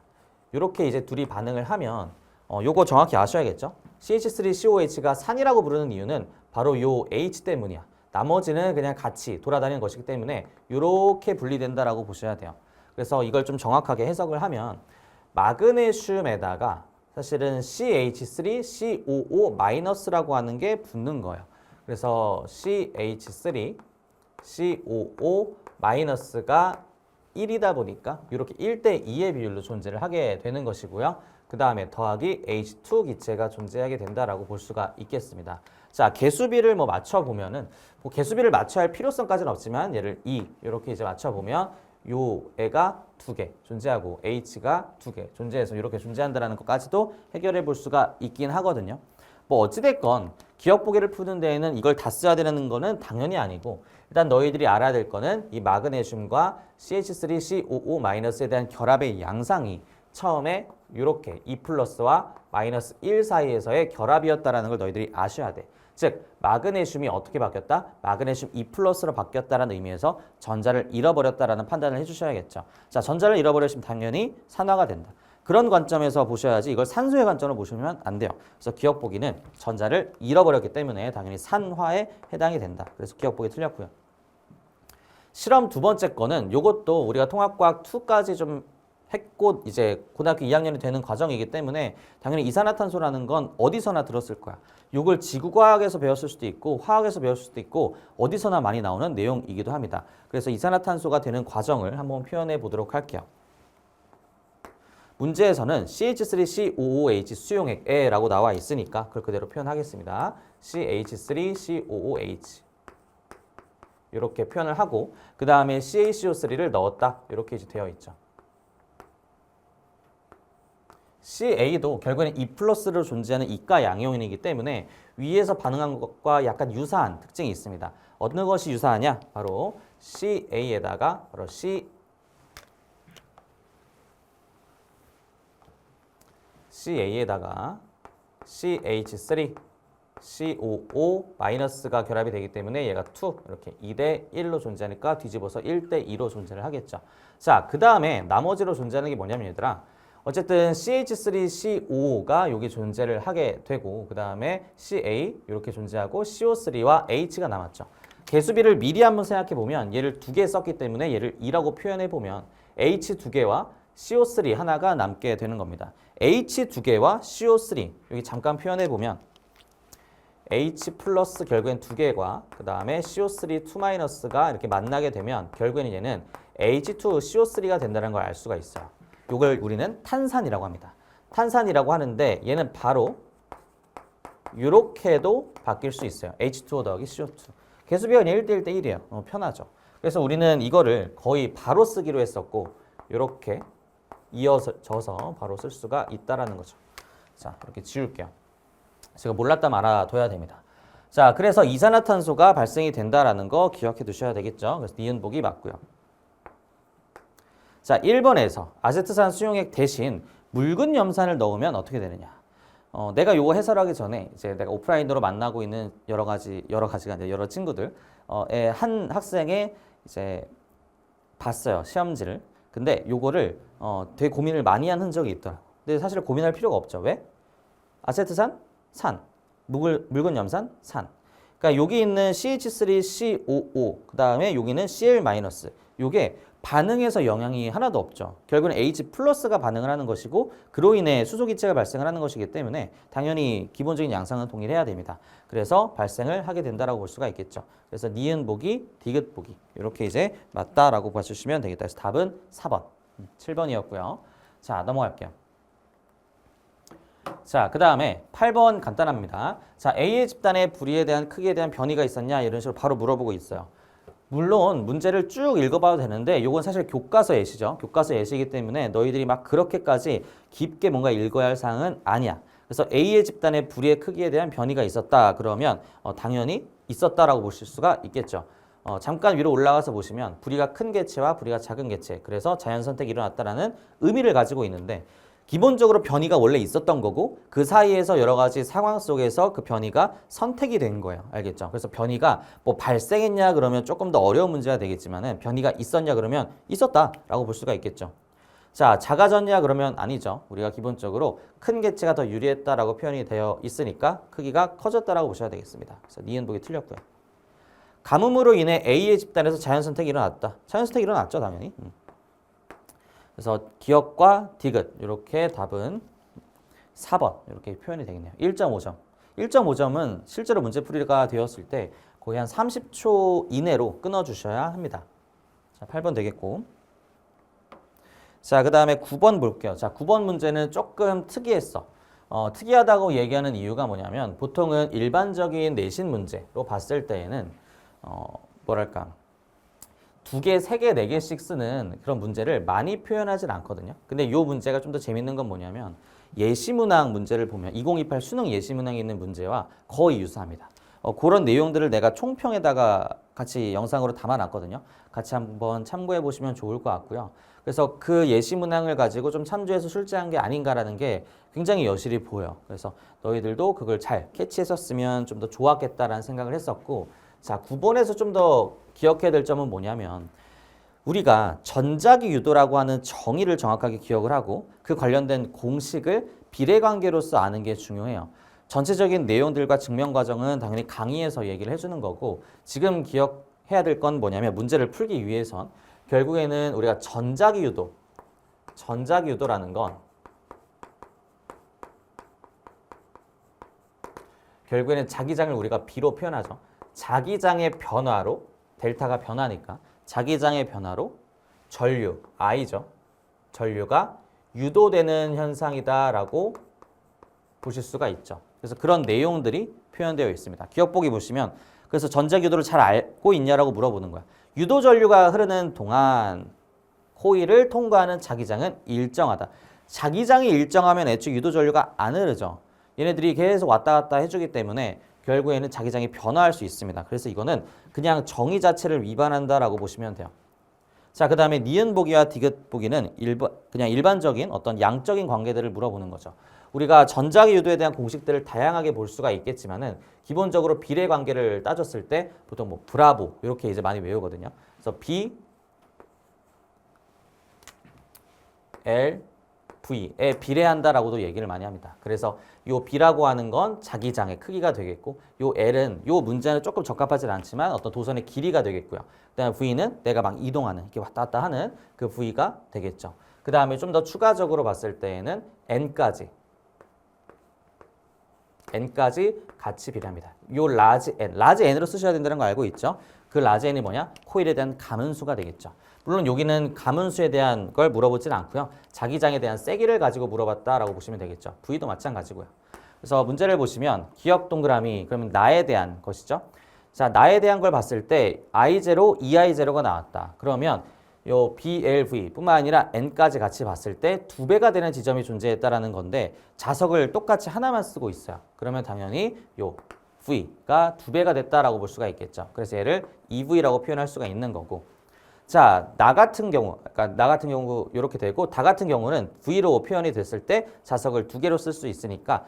이렇게 이제 둘이 반응을 하면 요거 정확히 아셔야겠죠? CH3COOH가 산이라고 부르는 이유는 바로 요 H 때문이야. 나머지는 그냥 같이 돌아다니는 것이기 때문에 이렇게 분리된다라고 보셔야 돼요. 그래서 이걸 좀 정확하게 해석을 하면 마그네슘에다가 사실은 CH3COO- 라고 하는 게 붙는 거예요. 그래서 CH3COO-가 1이다 보니까 이렇게 1대2의 비율로 존재를 하게 되는 것이고요. 그 다음에 더하기 H2 기체가 존재하게 된다라고 볼 수가 있겠습니다. 자, 개수비를 뭐 맞춰보면은 뭐 개수비를 맞춰야 할 필요성까지는 없지만 얘를 2 이렇게 이제 맞춰보면 요 애가 2개 존재하고 H가 2개 존재해서 이렇게 존재한다는 것까지도 해결해 볼 수가 있긴 하거든요. 뭐 어찌됐건 기억 보기를 푸는 데에는 이걸 다 써야 되는 거는 당연히 아니고 일단 너희들이 알아야 될 거는 이 마그네슘과 CH3COO-에 대한 결합의 양상이 처음에 이렇게 2 플러스와 마이너스 1 사이에서의 결합이었다는 걸 너희들이 아셔야 돼. 즉 마그네슘이 어떻게 바뀌었다? 마그네슘 2 플러스로 바뀌었다는 의미에서 전자를 잃어버렸다라는 판단을 해주셔야겠죠. 자, 전자를 잃어버리시면 당연히 산화가 된다. 그런 관점에서 보셔야지 이걸 산소의 관점으로 보시면 안 돼요. 그래서 기억 보기는 전자를 잃어버렸기 때문에 당연히 산화에 해당이 된다. 그래서 기억 보기 틀렸고요. 실험 두 번째 거는 이것도 우리가 통합과학 2까지 좀 했고 이제 고등학교 2학년이 되는 과정이기 때문에 당연히 이산화탄소라는 건 어디서나 들었을 거야. 이걸 지구과학에서 배웠을 수도 있고 화학에서 배웠을 수도 있고 어디서나 많이 나오는 내용이기도 합니다. 그래서 이산화탄소가 되는 과정을 한번 표현해 보도록 할게요. 문제에서는 CH3COOH 수용액에라고 나와 있으니까 그걸 그대로 표현하겠습니다. CH3COOH 이렇게 표현을 하고 그 다음에 CaCO3를 넣었다 이렇게 이제 되어 있죠. CA도 결국에는 2 플러스로 존재하는 이가 양이온이기 때문에 위에서 반응한 것과 약간 유사한 특징이 있습니다. 어느 것이 유사하냐? 바로 CA에다가 바로 CA에다가 CH3 COO-가 결합이 되기 때문에 얘가 2 이렇게 2대 1로 존재하니까 뒤집어서 1대 2로 존재를 하겠죠. 자, 그 다음에 나머지로 존재하는 게 뭐냐면 얘들아 어쨌든 CH3CO가 여기 존재를 하게 되고 그 다음에 CA 이렇게 존재하고 CO3와 H가 남았죠. 개수비를 미리 한번 생각해 보면 얘를 2개 썼기 때문에 얘를 2라고 표현해 보면 H 2개와 CO3 하나가 남게 되는 겁니다. H 두 개와 CO3 여기 잠깐 표현해 보면 H 플러스 결국엔 두 개과 그 다음에 CO3 2-가 이렇게 만나게 되면 결국에는 얘는 H2CO3가 된다는 걸 알 수가 있어요. 이걸 우리는 탄산이라고 합니다. 탄산이라고 하는데 얘는 바로 이렇게도 바뀔 수 있어요. H2O 더하기 CO2. 개수비율이 1대1 대 1이에요. 편하죠. 그래서 우리는 이거를 거의 바로 쓰기로 했었고 이렇게 이어져서 바로 쓸 수가 있다라는 거죠. 자, 이렇게 지울게요. 제가 몰랐다면 알아둬야 됩니다. 자, 그래서 이산화탄소가 발생이 된다라는 거 기억해 두셔야 되겠죠. 그래서 니은복이 맞고요. 자, 1번에서 아세트산 수용액 대신 묽은 염산을 넣으면 어떻게 되느냐. 내가 요거 해설하기 전에 이제 내가 오프라인으로 만나고 있는 여러 가지가 이제 여러 친구들 한 학생의 이제 봤어요. 시험지를. 근데 요거를 되게 고민을 많이 한 흔적이 있더라고요. 근데 사실 고민할 필요가 없죠. 왜? 아세트산, 산, 묽은 염산, 산. 그러니까 여기 있는 CH3COO 그 다음에 여기는 Cl-. 요게 반응에서 영향이 하나도 없죠. 결국은 H 플러스가 반응을 하는 것이고 그로 인해 수소기체가 발생을 하는 것이기 때문에 당연히 기본적인 양상은 동일해야 됩니다. 그래서 발생을 하게 된다라고 볼 수가 있겠죠. 그래서 니은보기, 디귿보기 이렇게 이제 맞다라고 봐주시면 되겠다. 그래서 답은 4번, 7번이었고요. 자, 넘어갈게요. 자, 그 다음에 8번 간단합니다. 자, A의 집단의 부리에 대한 크기에 대한 변이가 있었냐 이런 식으로 바로 물어보고 있어요. 물론 문제를 쭉 읽어봐도 되는데 이건 사실 교과서 예시죠. 교과서 예시이기 때문에 너희들이 막 그렇게까지 깊게 뭔가 읽어야 할 사항은 아니야. 그래서 A의 집단의 부리의 크기에 대한 변이가 있었다 그러면 당연히 있었다라고 보실 수가 있겠죠. 잠깐 위로 올라가서 보시면 부리가 큰 개체와 부리가 작은 개체 그래서 자연선택이 일어났다라는 의미를 가지고 있는데 기본적으로 변이가 원래 있었던 거고 그 사이에서 여러 가지 상황 속에서 그 변이가 선택이 된 거예요. 알겠죠? 그래서 변이가 뭐 발생했냐 그러면 조금 더 어려운 문제가 되겠지만은 변이가 있었냐 그러면 있었다라고 볼 수가 있겠죠. 자, 작아졌냐 그러면 아니죠. 우리가 기본적으로 큰 개체가 더 유리했다라고 표현이 되어 있으니까 크기가 커졌다라고 보셔야 되겠습니다. 그래서 니은복이 틀렸고요. 가뭄으로 인해 A의 집단에서 자연선택이 일어났다. 자연선택이 일어났죠, 당연히. 그래서 기억과 디귿 이렇게 답은 4번 이렇게 표현이 되겠네요. 1.5점. 1.5점은 실제로 문제풀이가 되었을 때 거의 한 30초 이내로 끊어주셔야 합니다. 자, 8번 되겠고. 자, 그 다음에 9번 볼게요. 자, 9번 문제는 조금 특이했어. 특이하다고 얘기하는 이유가 뭐냐면 보통은 일반적인 내신 문제로 봤을 때에는 뭐랄까 2개, 3개, 4개씩 쓰는 그런 문제를 많이 표현하진 않거든요. 근데 이 문제가 좀 더 재밌는 건 뭐냐면 예시문항 문제를 보면 2028 수능 예시문항에 있는 문제와 거의 유사합니다. 그런 내용들을 내가 총평에다가 같이 영상으로 담아놨거든요. 같이 한번 참고해 보시면 좋을 것 같고요. 그래서 그 예시문항을 가지고 좀 참조해서 출제한 게 아닌가라는 게 굉장히 여실히 보여. 그래서 너희들도 그걸 잘 캐치했었으면 좀 더 좋았겠다라는 생각을 했었고 자, 9번에서 좀 더 기억해야 될 점은 뭐냐면 우리가 전자기 유도라고 하는 정의를 정확하게 기억을 하고 그 관련된 공식을 비례관계로서 아는 게 중요해요. 전체적인 내용들과 증명 과정은 당연히 강의에서 얘기를 해주는 거고 지금 기억해야 될 건 뭐냐면 문제를 풀기 위해선 결국에는 우리가 전자기 유도라는 건 결국에는 자기장을 우리가 B로 표현하죠. 자기장의 변화로 델타가 변하니까 자기장의 변화로 전류 I죠. 전류가 유도되는 현상이다라고 보실 수가 있죠. 그래서 그런 내용들이 표현되어 있습니다. 기억보기 보시면 그래서 전자기유도를 잘 알고 있냐라고 물어보는 거야. 유도 전류가 흐르는 동안 코일을 통과하는 자기장은 일정하다. 자기장이 일정하면 애초에 유도 전류가 안 흐르죠. 얘네들이 계속 왔다 갔다 해주기 때문에 결국에는 자기장이 변화할 수 있습니다. 그래서 이거는 그냥 정의 자체를 위반한다라고 보시면 돼요. 자, 그 다음에 니은보기와 디귿보기는 그냥 일반적인 어떤 양적인 관계들을 물어보는 거죠. 우리가 전자기 유도에 대한 공식들을 다양하게 볼 수가 있겠지만은 기본적으로 비례 관계를 따졌을 때 보통 뭐 브라보 이렇게 이제 많이 외우거든요. 그래서 B, L, V에 비례한다라고도 얘기를 많이 합니다. 그래서 요 B라고 하는 건 자기장의 크기가 되겠고 요 L은 요 문제는 조금 적합하진 않지만 어떤 도선의 길이가 되겠고요. 그다음에 V는 내가 막 이동하는 이렇게 왔다 갔다 하는 그 V가 되겠죠. 그 다음에 좀 더 추가적으로 봤을 때에는 n까지 같이 비례합니다. 요 라지 n으로 쓰셔야 된다는 거 알고 있죠? 그 라지 n이 뭐냐? 코일에 대한 가문수가 되겠죠. 물론 여기는 가문수에 대한 걸 물어보진 않고요. 자기장에 대한 세기를 가지고 물어봤다라고 보시면 되겠죠. V도 마찬가지고요. 그래서 문제를 보시면 기억 동그라미 그러면 나에 대한 것이죠. 자, 나에 대한 걸 봤을 때 I0, 2I0가 나왔다. 그러면 요 BLV 뿐만 아니라 N까지 같이 봤을 때 2배가 되는 지점이 존재했다라는 건데 자석을 똑같이 하나만 쓰고 있어요. 그러면 당연히 요 V가 2배가 됐다라고 볼 수가 있겠죠. 그래서 얘를 EV라고 표현할 수가 있는 거고. 자, 나 같은 경우 이렇게 되고 다 같은 경우는 V로 표현이 됐을 때 자석을 2개로 쓸 수 있으니까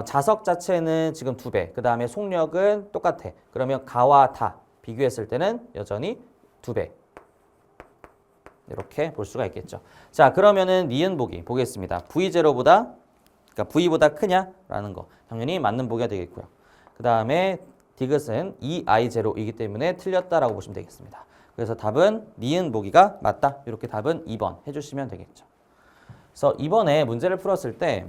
자석 자체는 지금 2배, 그 다음에 속력은 똑같아. 그러면 가와 다 비교했을 때는 여전히 2배. 이렇게 볼 수가 있겠죠. 자, 그러면은 니은 보기 보겠습니다. V0보다, 그러니까 V보다 크냐라는 거. 당연히 맞는 보기가 되겠고요. 그 다음에 디귿은 2I0이기 때문에 틀렸다라고 보시면 되겠습니다. 그래서 답은 니은 보기가 맞다. 이렇게 답은 2번 해주시면 되겠죠. 그래서 이번에 문제를 풀었을 때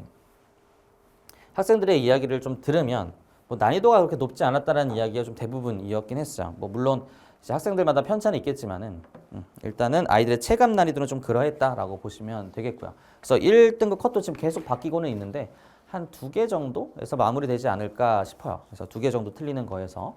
학생들의 이야기를 좀 들으면 뭐 난이도가 그렇게 높지 않았다는 이야기가 좀 대부분이었긴 했어요. 뭐 물론 이제 학생들마다 편차는 있겠지만은 일단은 아이들의 체감 난이도는 좀 그러했다라고 보시면 되겠고요. 그래서 1등급 컷도 지금 계속 바뀌고는 있는데 한 2개 정도에서 마무리되지 않을까 싶어요. 그래서 2개 정도 틀리는 거에서.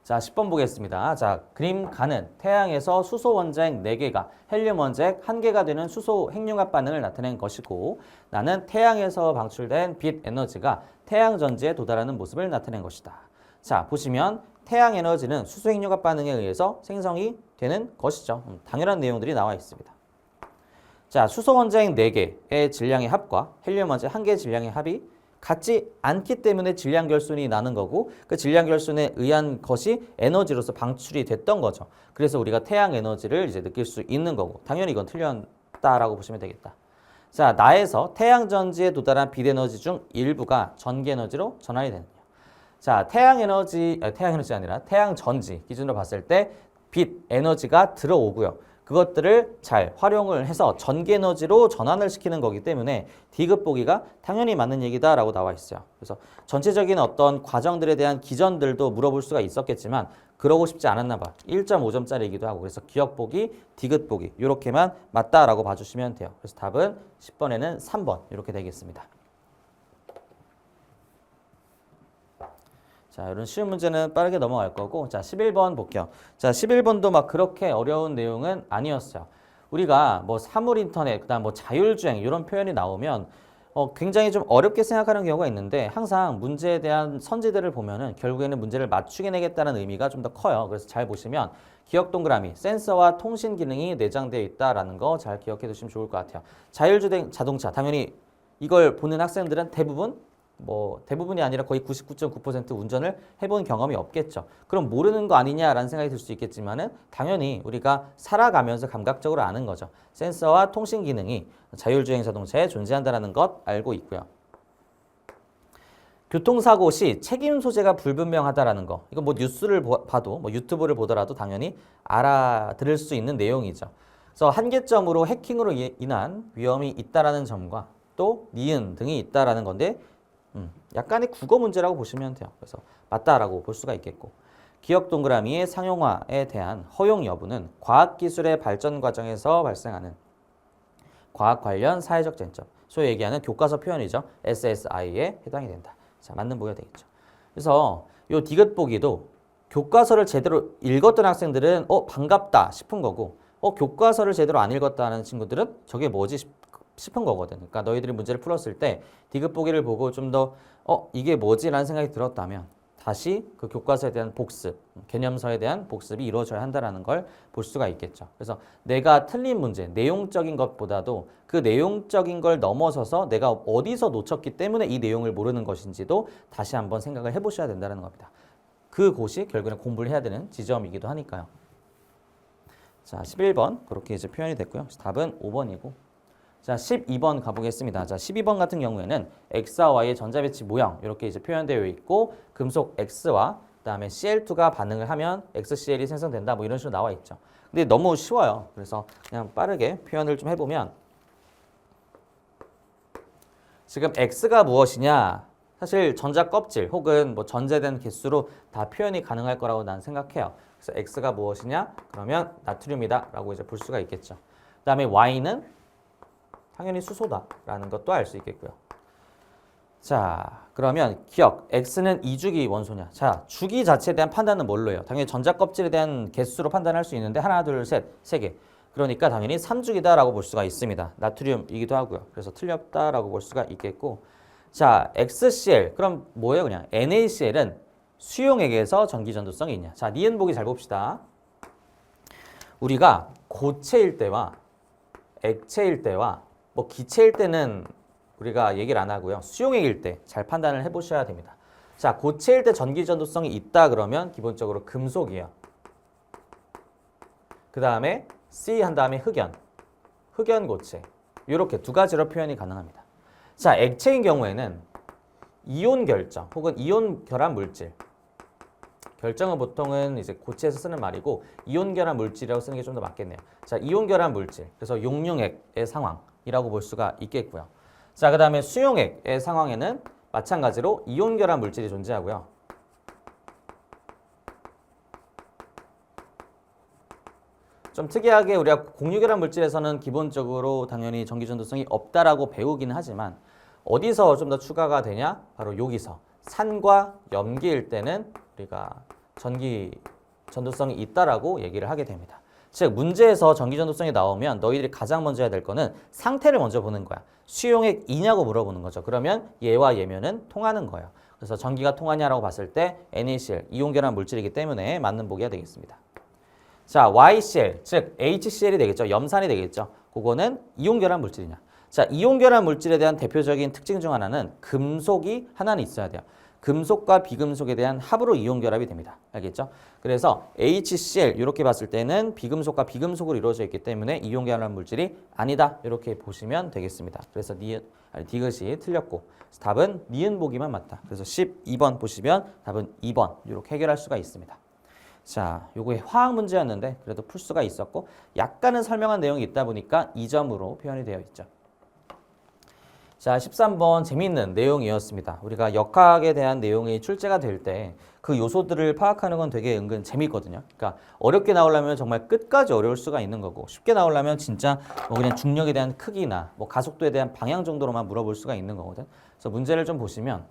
자, 10번 보겠습니다. 자, 그림 가는 태양에서 수소 원자핵 4개가 헬륨 원자핵 1개가 되는 수소 핵융합 반응을 나타낸 것이고 나는 태양에서 방출된 빛 에너지가 태양 전지에 도달하는 모습을 나타낸 것이다. 자, 보시면 태양 에너지는 수소 핵융합 반응에 의해서 생성이 되는 것이죠. 당연한 내용들이 나와 있습니다. 자, 수소 원자핵 4개의 질량의 합과 헬륨 원자핵 1개의 질량의 합이 같지 않기 때문에 질량 결손이 나는 거고 그 질량 결손에 의한 것이 에너지로서 방출이 됐던 거죠. 그래서 우리가 태양 에너지를 이제 느낄 수 있는 거고 당연히 이건 틀렸다라고 보시면 되겠다. 자, 나에서 태양 전지에 도달한 빛 에너지 중 일부가 전기 에너지로 전환이 되느냐. 자, 태양 에너지 아니라 태양 전지 기준으로 봤을 때 빛 에너지가 들어오고요. 그것들을 잘 활용을 해서 전기 에너지로 전환을 시키는 거기 때문에 D급 보기가 당연히 맞는 얘기다라고 나와 있어요. 그래서 전체적인 어떤 과정들에 대한 기전들도 물어볼 수가 있었겠지만 그러고 싶지 않았나 봐. 1.5점짜리이기도 하고 그래서 기억 보기, D급 보기 이렇게만 맞다라고 봐주시면 돼요. 그래서 답은 10번에는 3번 이렇게 되겠습니다. 자, 이런 쉬운 문제는 빠르게 넘어갈 거고 자, 11번 볼게요. 자, 11번도 막 그렇게 어려운 내용은 아니었어요. 우리가 뭐 사물 인터넷, 그다음 뭐 자율주행 이런 표현이 나오면 굉장히 좀 어렵게 생각하는 경우가 있는데 항상 문제에 대한 선지들을 보면은 결국에는 문제를 맞추게 내겠다는 의미가 좀 더 커요. 그래서 잘 보시면 기억 동그라미, 센서와 통신 기능이 내장되어 있다라는 거 잘 기억해 두시면 좋을 것 같아요. 자율주행 자동차, 당연히 이걸 보는 학생들은 대부분이 아니라 거의 99.9% 운전을 해본 경험이 없겠죠. 그럼 모르는 거 아니냐라는 생각이 들 수 있겠지만은 당연히 우리가 살아가면서 감각적으로 아는 거죠. 센서와 통신 기능이 자율주행 자동차에 존재한다는 것 알고 있고요. 교통사고 시 책임 소재가 불분명하다라는 거. 이거 뭐 뉴스를 봐도 뭐 유튜브를 보더라도 당연히 알아들을 수 있는 내용이죠. 그래서 한계점으로 해킹으로 인한 위험이 있다라는 점과 또 니은 등이 있다라는 건데 약간의 국어 문제라고 보시면 돼요. 그래서 맞다라고 볼 수가 있겠고 기억 동그라미의 상용화에 대한 허용 여부는 과학기술의 발전 과정에서 발생하는 과학 관련 사회적 쟁점, 소위 얘기하는 교과서 표현이죠. SSI에 해당이 된다. 자, 맞는 보기가 되겠죠. 그래서 요 디귿 보기도 교과서를 제대로 읽었던 학생들은 반갑다 싶은 거고 교과서를 제대로 안 읽었다 하는 친구들은 저게 뭐지 싶은 거거든. 그러니까 너희들이 문제를 풀었을 때 디귿 보기를 보고 좀 더 이게 뭐지? 라는 생각이 들었다면 다시 그 교과서에 대한 복습, 개념서에 대한 복습이 이루어져야 한다는 걸 볼 수가 있겠죠. 그래서 내가 틀린 문제, 내용적인 것보다도 그 내용적인 걸 넘어서서 내가 어디서 놓쳤기 때문에 이 내용을 모르는 것인지도 다시 한번 생각을 해보셔야 된다는 겁니다. 그곳이 결국에는 공부를 해야 되는 지점이기도 하니까요. 자, 11번 그렇게 이제 표현이 됐고요. 답은 5번이고 자, 12번 가보겠습니다. 자, 12번 같은 경우에는 X와 Y의 전자배치 모형 이렇게 이제 표현되어 있고 금속 X와 그다음에 Cl2가 반응을 하면 XCl이 생성된다. 뭐 이런 식으로 나와 있죠. 근데 너무 쉬워요. 그래서 그냥 빠르게 표현을 좀 해보면 지금 X가 무엇이냐? 사실 전자 껍질 혹은 뭐 전제된 개수로 다 표현이 가능할 거라고 난 생각해요. 그래서 X가 무엇이냐? 그러면 나트륨이다 라고 이제 볼 수가 있겠죠. 그 다음에 Y는 당연히 수소다라는 것도 알 수 있겠고요. 자, 그러면 기억, X는 이주기 원소냐? 자, 주기 자체에 대한 판단은 뭘로 해요? 당연히 전자 껍질에 대한 개수로 판단할 수 있는데 하나, 둘, 셋, 세 개. 그러니까 당연히 3주기다라고 볼 수가 있습니다. 나트륨이기도 하고요. 그래서 틀렸다라고 볼 수가 있겠고, 자, XCl 그럼 뭐예요? 그냥 NaCl은 수용액에서 전기 전도성이 있냐? 자, 니은 보기 잘 봅시다. 우리가 고체일 때와 액체일 때와 뭐 기체일 때는 우리가 얘기를 안 하고요. 수용액일 때 잘 판단을 해보셔야 됩니다. 자, 고체일 때 전기 전도성이 있다 그러면 기본적으로 금속이에요. 그 다음에 C 한 다음에 흑연, 흑연 고체 이렇게 두 가지로 표현이 가능합니다. 자, 액체인 경우에는 이온 결정 혹은 이온 결합 물질 결정은 보통은 이제 고체에서 쓰는 말이고 이온 결합 물질이라고 쓰는 게 좀 더 맞겠네요. 자, 이온 결합 물질 그래서 용융액의 상황이라고 볼 수가 있겠고요. 자, 그 다음에 수용액의 상황에는 마찬가지로 이온 결합 물질이 존재하고요. 좀 특이하게 우리가 공유결합 물질에서는 기본적으로 당연히 전기 전도성이 없다라고 배우기는 하지만 어디서 좀 더 추가가 되냐? 바로 여기서 산과 염기일 때는 우리가 전기 전도성이 있다라고 얘기를 하게 됩니다. 즉 문제에서 전기 전도성이 나오면 너희들이 가장 먼저 해야 될 거는 상태를 먼저 보는 거야. 수용액이냐고 물어보는 거죠. 그러면 얘와 얘면은 통하는 거예요. 그래서 전기가 통하냐라고 봤을 때 NaCl 이온결합 물질이기 때문에 맞는 보기가 되겠습니다. 자, YCl, 즉 HCl이 되겠죠. 염산이 되겠죠. 그거는 이온결합 물질이냐. 자, 이온결합 물질에 대한 대표적인 특징 중 하나는 금속이 하나는 있어야 돼요. 금속과 비금속에 대한 합으로 이온결합이 됩니다. 알겠죠? 그래서 HCl 이렇게 봤을 때는 비금속과 비금속으로 이루어져 있기 때문에 이온결합 물질이 아니다. 이렇게 보시면 되겠습니다. 그래서 디귿이 틀렸고 답은 니은 보기만 맞다. 그래서 12번 보시면 답은 2번 이렇게 해결할 수가 있습니다. 자, 요거의 화학 문제였는데 그래도 풀 수가 있었고 약간은 설명한 내용이 있다 보니까 2점으로 표현이 되어 있죠. 자, 13번 재미있는 내용이었습니다. 우리가 역학에 대한 내용이 출제가 될 때 그 요소들을 파악하는 건 되게 은근 재미있거든요. 그러니까 어렵게 나오려면 정말 끝까지 어려울 수가 있는 거고 쉽게 나오려면 진짜 뭐 그냥 중력에 대한 크기나 뭐 가속도에 대한 방향 정도로만 물어볼 수가 있는 거거든. 그래서 문제를 좀 보시면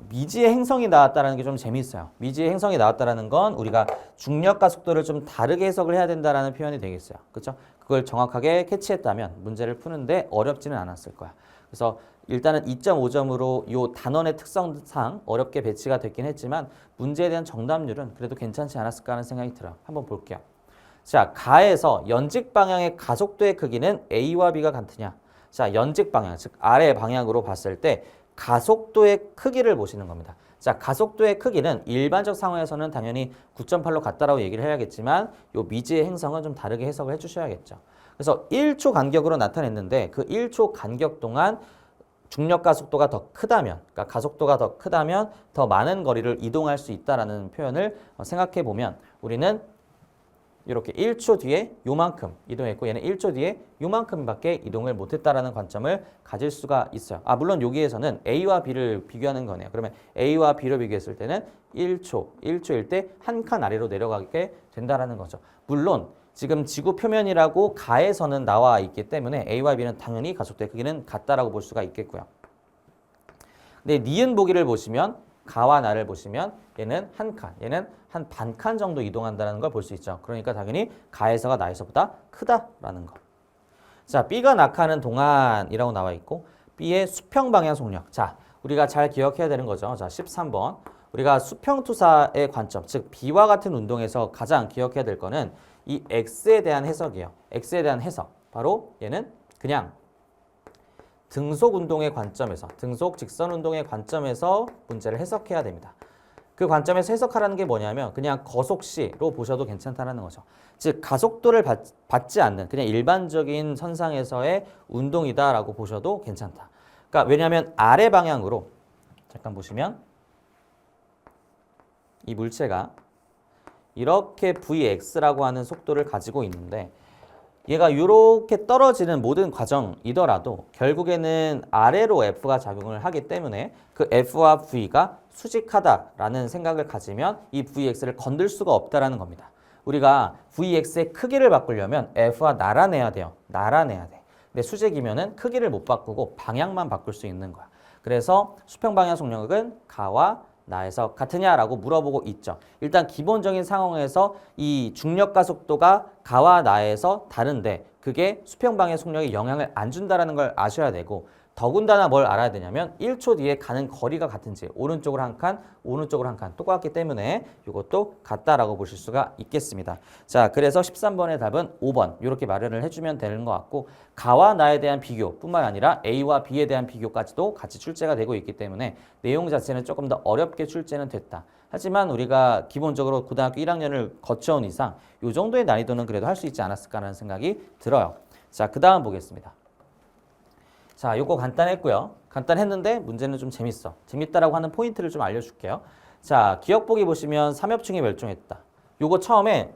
미지의 행성이 나왔다는 게 좀 재미있어요. 미지의 행성이 나왔다는 건 우리가 중력과 속도를 좀 다르게 해석을 해야 된다는 표현이 되겠어요. 그렇죠? 그걸 정확하게 캐치했다면 문제를 푸는데 어렵지는 않았을 거야. 그래서 일단은 2.5점으로 이 단원의 특성상 어렵게 배치가 됐긴 했지만 문제에 대한 정답률은 그래도 괜찮지 않았을까 하는 생각이 들어요. 한번 볼게요. 자, 가에서 연직 방향의 가속도의 크기는 A와 B가 같으냐? 자, 연직 방향, 즉 아래 방향으로 봤을 때 가속도의 크기를 보시는 겁니다. 자, 가속도의 크기는 일반적 상황에서는 당연히 9.8로 같다라고 얘기를 해야겠지만 이 미지의 행성은 좀 다르게 해석을 해주셔야겠죠. 그래서 1초 간격으로 나타냈는데 그 1초 간격 동안 중력 가속도가 더 크다면, 그러니까 가속도가 더 크다면 더 많은 거리를 이동할 수 있다라는 표현을 생각해 보면 우리는 이렇게 1초 뒤에 요만큼 이동했고 얘는 1초 뒤에 요만큼밖에 이동을 못했다라는 관점을 가질 수가 있어요. 아, 물론 여기에서는 A와 B를 비교하는 거네요. 그러면 A와 B를 비교했을 때는 1초일 때 한 칸 아래로 내려가게 된다라는 거죠. 물론 지금 지구 표면이라고 가에서는 나와 있기 때문에 A와 B는 당연히 가속도의 크기는 같다라고 볼 수가 있겠고요. 근데 니은 보기를 보시면 가와 나를 보시면 얘는 한 칸, 얘는 한 반 칸 정도 이동한다는 걸 볼 수 있죠. 그러니까 당연히 가에서가 나에서보다 크다라는 거. 자, B가 낙하하는 동안이라고 나와 있고 B의 수평 방향 속력. 자, 우리가 잘 기억해야 되는 거죠. 자, 13번. 우리가 수평투사의 관점, 즉 B와 같은 운동에서 가장 기억해야 될 거는 이 X에 대한 해석이에요. X에 대한 해석. 바로 얘는 그냥 등속 운동의 관점에서, 등속 직선 운동의 관점에서 문제를 해석해야 됩니다. 그 관점에서 해석하라는 게 뭐냐면 그냥 거속시로 보셔도 괜찮다는 거죠. 즉 가속도를 받지 않는 그냥 일반적인 선상에서의 운동이다라고 보셔도 괜찮다. 그러니까 왜냐하면 아래 방향으로 잠깐 보시면 이 물체가 이렇게 Vx라고 하는 속도를 가지고 있는데 얘가 이렇게 떨어지는 모든 과정이더라도 결국에는 아래로 F가 작용을 하기 때문에 그 F와 V가 수직하다라는 생각을 가지면 이 Vx를 건들 수가 없다라는 겁니다. 우리가 Vx의 크기를 바꾸려면 F와 나란해야 돼요. 나란해야 돼. 근데 수직이면은 크기를 못 바꾸고 방향만 바꿀 수 있는 거야. 그래서 수평방향 속력은 가와 나에서 같으냐라고 물어보고 있죠. 일단 기본적인 상황에서 이 중력과 속도가 가와 나에서 다른데 그게 수평방향 속력에 영향을 안 준다는 걸 아셔야 되고 더군다나 뭘 알아야 되냐면 1초 뒤에 가는 거리가 같은지 오른쪽으로 한 칸, 오른쪽으로 한 칸 똑같기 때문에 이것도 같다라고 보실 수가 있겠습니다. 자, 그래서 13번의 답은 5번 이렇게 마련을 해주면 되는 것 같고 가와 나에 대한 비교뿐만 아니라 A와 B에 대한 비교까지도 같이 출제가 되고 있기 때문에 내용 자체는 조금 더 어렵게 출제는 됐다. 하지만 우리가 기본적으로 고등학교 1학년을 거쳐온 이상 이 정도의 난이도는 그래도 할 수 있지 않았을까라는 생각이 들어요. 자, 그 다음 보겠습니다. 자, 요거 간단했고요. 간단했는데 문제는 좀 재밌어. 재밌다라고 하는 포인트를 좀 알려줄게요. 자, 기억보기 보시면 삼엽충이 멸종했다. 요거 처음에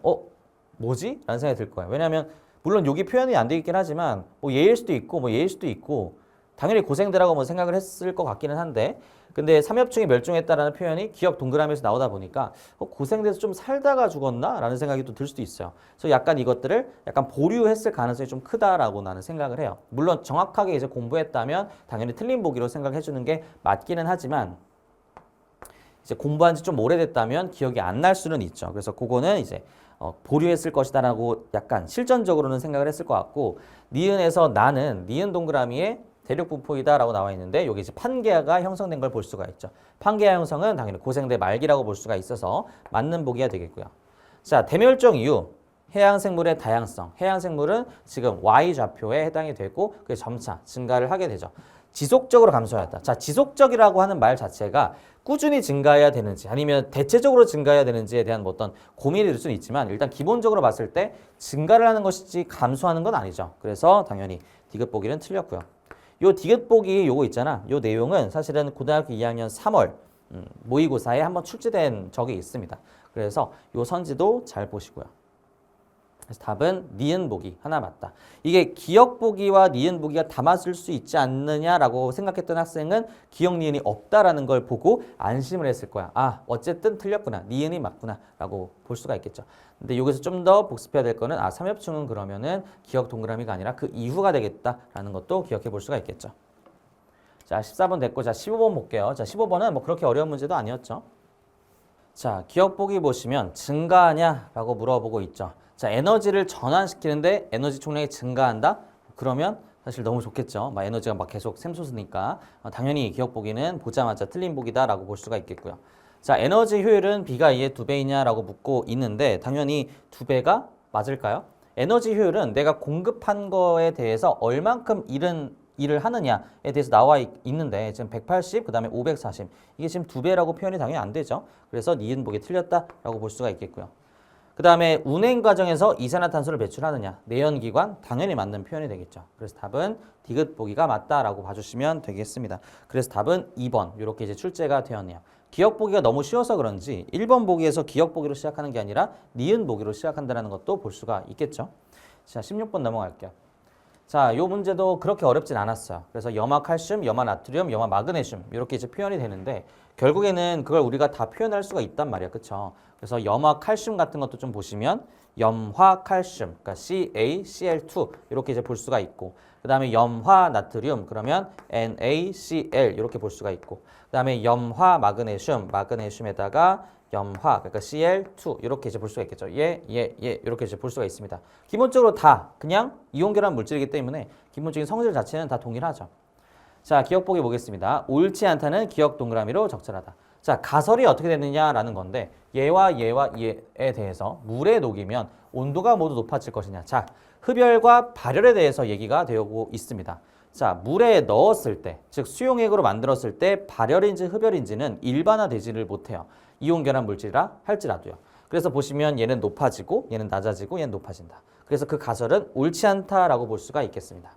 뭐지? 라는 생각이 들 거예요. 왜냐하면 물론 여기 표현이 안 돼 있긴 하지만 뭐 얘일 수도 있고 뭐 얘일 수도 있고 당연히 고생들하고 뭐 생각을 했을 것 같기는 한데 근데 삼엽충이 멸종했다라는 표현이 기억 동그라미에서 나오다 보니까 고생돼서 좀 살다가 죽었나? 라는 생각이 또 들 수도 있어요. 그래서 약간 이것들을 약간 보류했을 가능성이 좀 크다라고 나는 생각을 해요. 물론 정확하게 이제 공부했다면 당연히 틀린 보기로 생각해 주는 게 맞기는 하지만 이제 공부한 지 좀 오래됐다면 기억이 안 날 수는 있죠. 그래서 그거는 이제 보류했을 것이다라고 약간 실전적으로는 생각을 했을 것 같고 니은에서 나는 니은 동그라미에 대륙분포이다라고 나와 있는데 여기 이제 판게아가 형성된 걸 볼 수가 있죠. 판게아 형성은 당연히 고생대 말기라고 볼 수가 있어서 맞는 보기가 되겠고요. 자, 대멸종 이후 해양생물의 다양성. 해양생물은 지금 Y 좌표에 해당이 되고 그게 점차 증가를 하게 되죠. 지속적으로 감소하였다. 자, 지속적이라고 하는 말 자체가 꾸준히 증가해야 되는지 아니면 대체적으로 증가해야 되는지에 대한 뭐 어떤 고민이 될 수는 있지만 일단 기본적으로 봤을 때 증가를 하는 것이지 감소하는 건 아니죠. 그래서 당연히 디귿 보기는 틀렸고요. 요 디귿 보기 요거 있잖아. 요 내용은 사실은 고등학교 2학년 3월 모의고사에 한번 출제된 적이 있습니다. 그래서 요 선지도 잘 보시고요. 그래서 답은 니은 보기 하나 맞다. 이게 기억 보기와 니은 보기가 다 맞을 수 있지 않느냐라고 생각했던 학생은 기억 니은이 없다라는 걸 보고 안심을 했을 거야. 아, 어쨌든 틀렸구나. 니은이 맞구나라고 볼 수가 있겠죠. 근데 여기서 좀 더 복습해야 될 거는 삼엽충은 그러면은 기억 동그라미가 아니라 그 이후가 되겠다라는 것도 기억해 볼 수가 있겠죠. 자, 14번 됐고 자, 15번 볼게요. 자, 15번은 뭐 그렇게 어려운 문제도 아니었죠. 자, 기억 보기 보시면 증가하냐라고 물어보고 있죠. 자, 에너지를 전환시키는데 에너지 총량이 증가한다? 그러면 사실 너무 좋겠죠. 막 에너지가 막 계속 샘솟으니까 당연히 기억 보기는 보자마자 틀린 보기다라고 볼 수가 있겠고요. 자, 에너지 효율은 B가 E의 2배이냐라고 묻고 있는데 당연히 2배가 맞을까요? 에너지 효율은 내가 공급한 거에 대해서 얼만큼 일을 하느냐에 대해서 나와 있는데 지금 180, 그 다음에 540 이게 지금 2배라고 표현이 당연히 안 되죠. 그래서 니은 보기 틀렸다라고 볼 수가 있겠고요. 그 다음에 운행 과정에서 이산화탄소를 배출하느냐 내연기관 당연히 맞는 표현이 되겠죠. 그래서 답은 디귿 보기가 맞다라고 봐주시면 되겠습니다. 그래서 답은 2번 이렇게 이제 출제가 되었네요. 기억 보기가 너무 쉬워서 그런지 1번 보기에서 기억 보기로 시작하는 게 아니라 니은 보기로 시작한다는 것도 볼 수가 있겠죠. 자, 16번 넘어갈게요. 자, 요 문제도 그렇게 어렵진 않았어요. 그래서 염화 칼슘, 염화 나트륨, 염화 마그네슘 이렇게 이제 표현이 되는데 결국에는 그걸 우리가 다 표현할 수가 있단 말이야. 그쵸? 그래서 염화 칼슘 같은 것도 좀 보시면 염화 칼슘, 그러니까 CaCl2 이렇게 이제 볼 수가 있고 그 다음에 염화 나트륨 그러면 NaCl 이렇게 볼 수가 있고 그 다음에 염화 마그네슘, 마그네슘에다가 염화, 그러니까 Cl2 이렇게 이제 볼 수가 있겠죠. 이렇게 이제 볼 수가 있습니다. 기본적으로 다 그냥 이온결합 물질이기 때문에 기본적인 성질 자체는 다 동일하죠. 자, 기억 보기 보겠습니다. 옳지 않다는 기억 동그라미로 적절하다. 자, 가설이 어떻게 되느냐라는 건데 얘와 얘에 대해서 물에 녹이면 온도가 모두 높아질 것이냐. 자, 흡열과 발열에 대해서 얘기가 되고 있습니다. 자, 물에 넣었을 때, 즉 수용액으로 만들었을 때 발열인지 흡열인지는 일반화되지를 못해요. 이온결합 물질이라 할지라도요. 그래서 보시면 얘는 높아지고 얘는 낮아지고 얘는 높아진다. 그래서 그 가설은 옳지 않다라고 볼 수가 있겠습니다.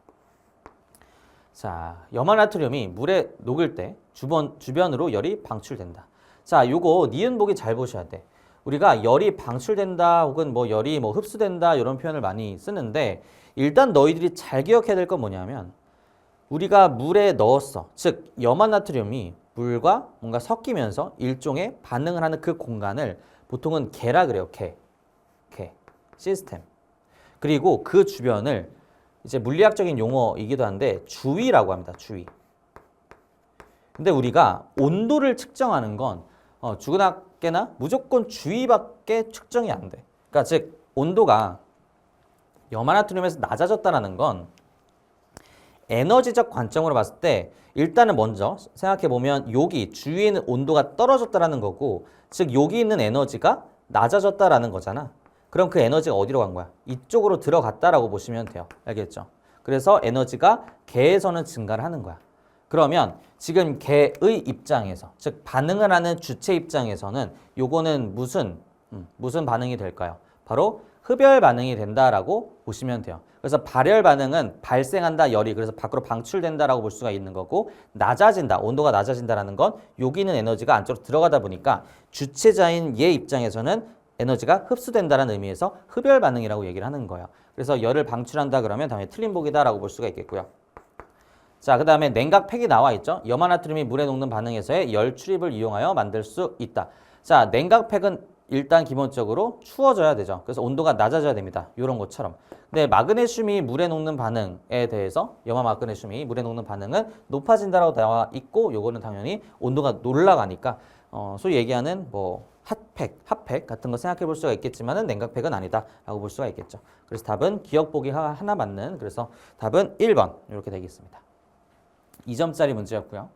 자, 염화나트륨이 물에 녹을 때 주변으로 열이 방출된다. 자, 요거 니은 보기 잘 보셔야 돼. 우리가 열이 방출된다 혹은 뭐 열이 뭐 흡수된다 이런 표현을 많이 쓰는데 일단 너희들이 잘 기억해야 될 건 뭐냐면 우리가 물에 넣었어. 즉 염화나트륨이 물과 뭔가 섞이면서 일종의 반응을 하는 그 공간을 보통은 개라 그래요. 개. 시스템. 그리고 그 주변을 이제 물리학적인 용어이기도 한데 주위라고 합니다. 주위. 근데 우리가 온도를 측정하는 건 주근학계나 무조건 주위밖에 측정이 안 돼. 그러니까 즉 온도가 염화나트륨에서 낮아졌다는 건 에너지적 관점으로 봤을 때 일단은 먼저 생각해 보면 여기 주위에 있는 온도가 떨어졌다는 거고 즉 여기 있는 에너지가 낮아졌다는 거잖아. 그럼 그 에너지가 어디로 간 거야? 이쪽으로 들어갔다라고 보시면 돼요. 알겠죠? 그래서 에너지가 개에서는 증가를 하는 거야. 그러면 지금 개의 입장에서 즉 반응을 하는 주체 입장에서는 요거는 무슨 반응이 될까요? 바로 흡열 반응이 된다라고 보시면 돼요. 그래서 발열 반응은 발생한다 열이 그래서 밖으로 방출된다라고 볼 수가 있는 거고 낮아진다 온도가 낮아진다라는 건 여기 있는 에너지가 안쪽으로 들어가다 보니까 주체자인 얘 입장에서는 에너지가 흡수된다는 의미에서 흡열 반응이라고 얘기를 하는 거예요. 그래서 열을 방출한다 그러면 당연히 틀린 보기다라고 볼 수가 있겠고요. 자, 그 다음에 냉각팩이 나와 있죠. 염화나트륨이 물에 녹는 반응에서의 열 출입을 이용하여 만들 수 있다. 자, 냉각팩은 일단 기본적으로 추워져야 되죠. 그래서 온도가 낮아져야 됩니다. 이런 것처럼. 근데 마그네슘이 물에 녹는 반응에 대해서 염화 마그네슘이 물에 녹는 반응은 높아진다라고 나와 있고 요거는 당연히 온도가 올라가니까 소위 얘기하는 뭐 핫팩 같은 거 생각해 볼 수가 있겠지만은 냉각팩은 아니다라고 볼 수가 있겠죠. 그래서 답은 기억 보기 하나 맞는 그래서 답은 1번 이렇게 되겠습니다. 2점짜리 문제였고요.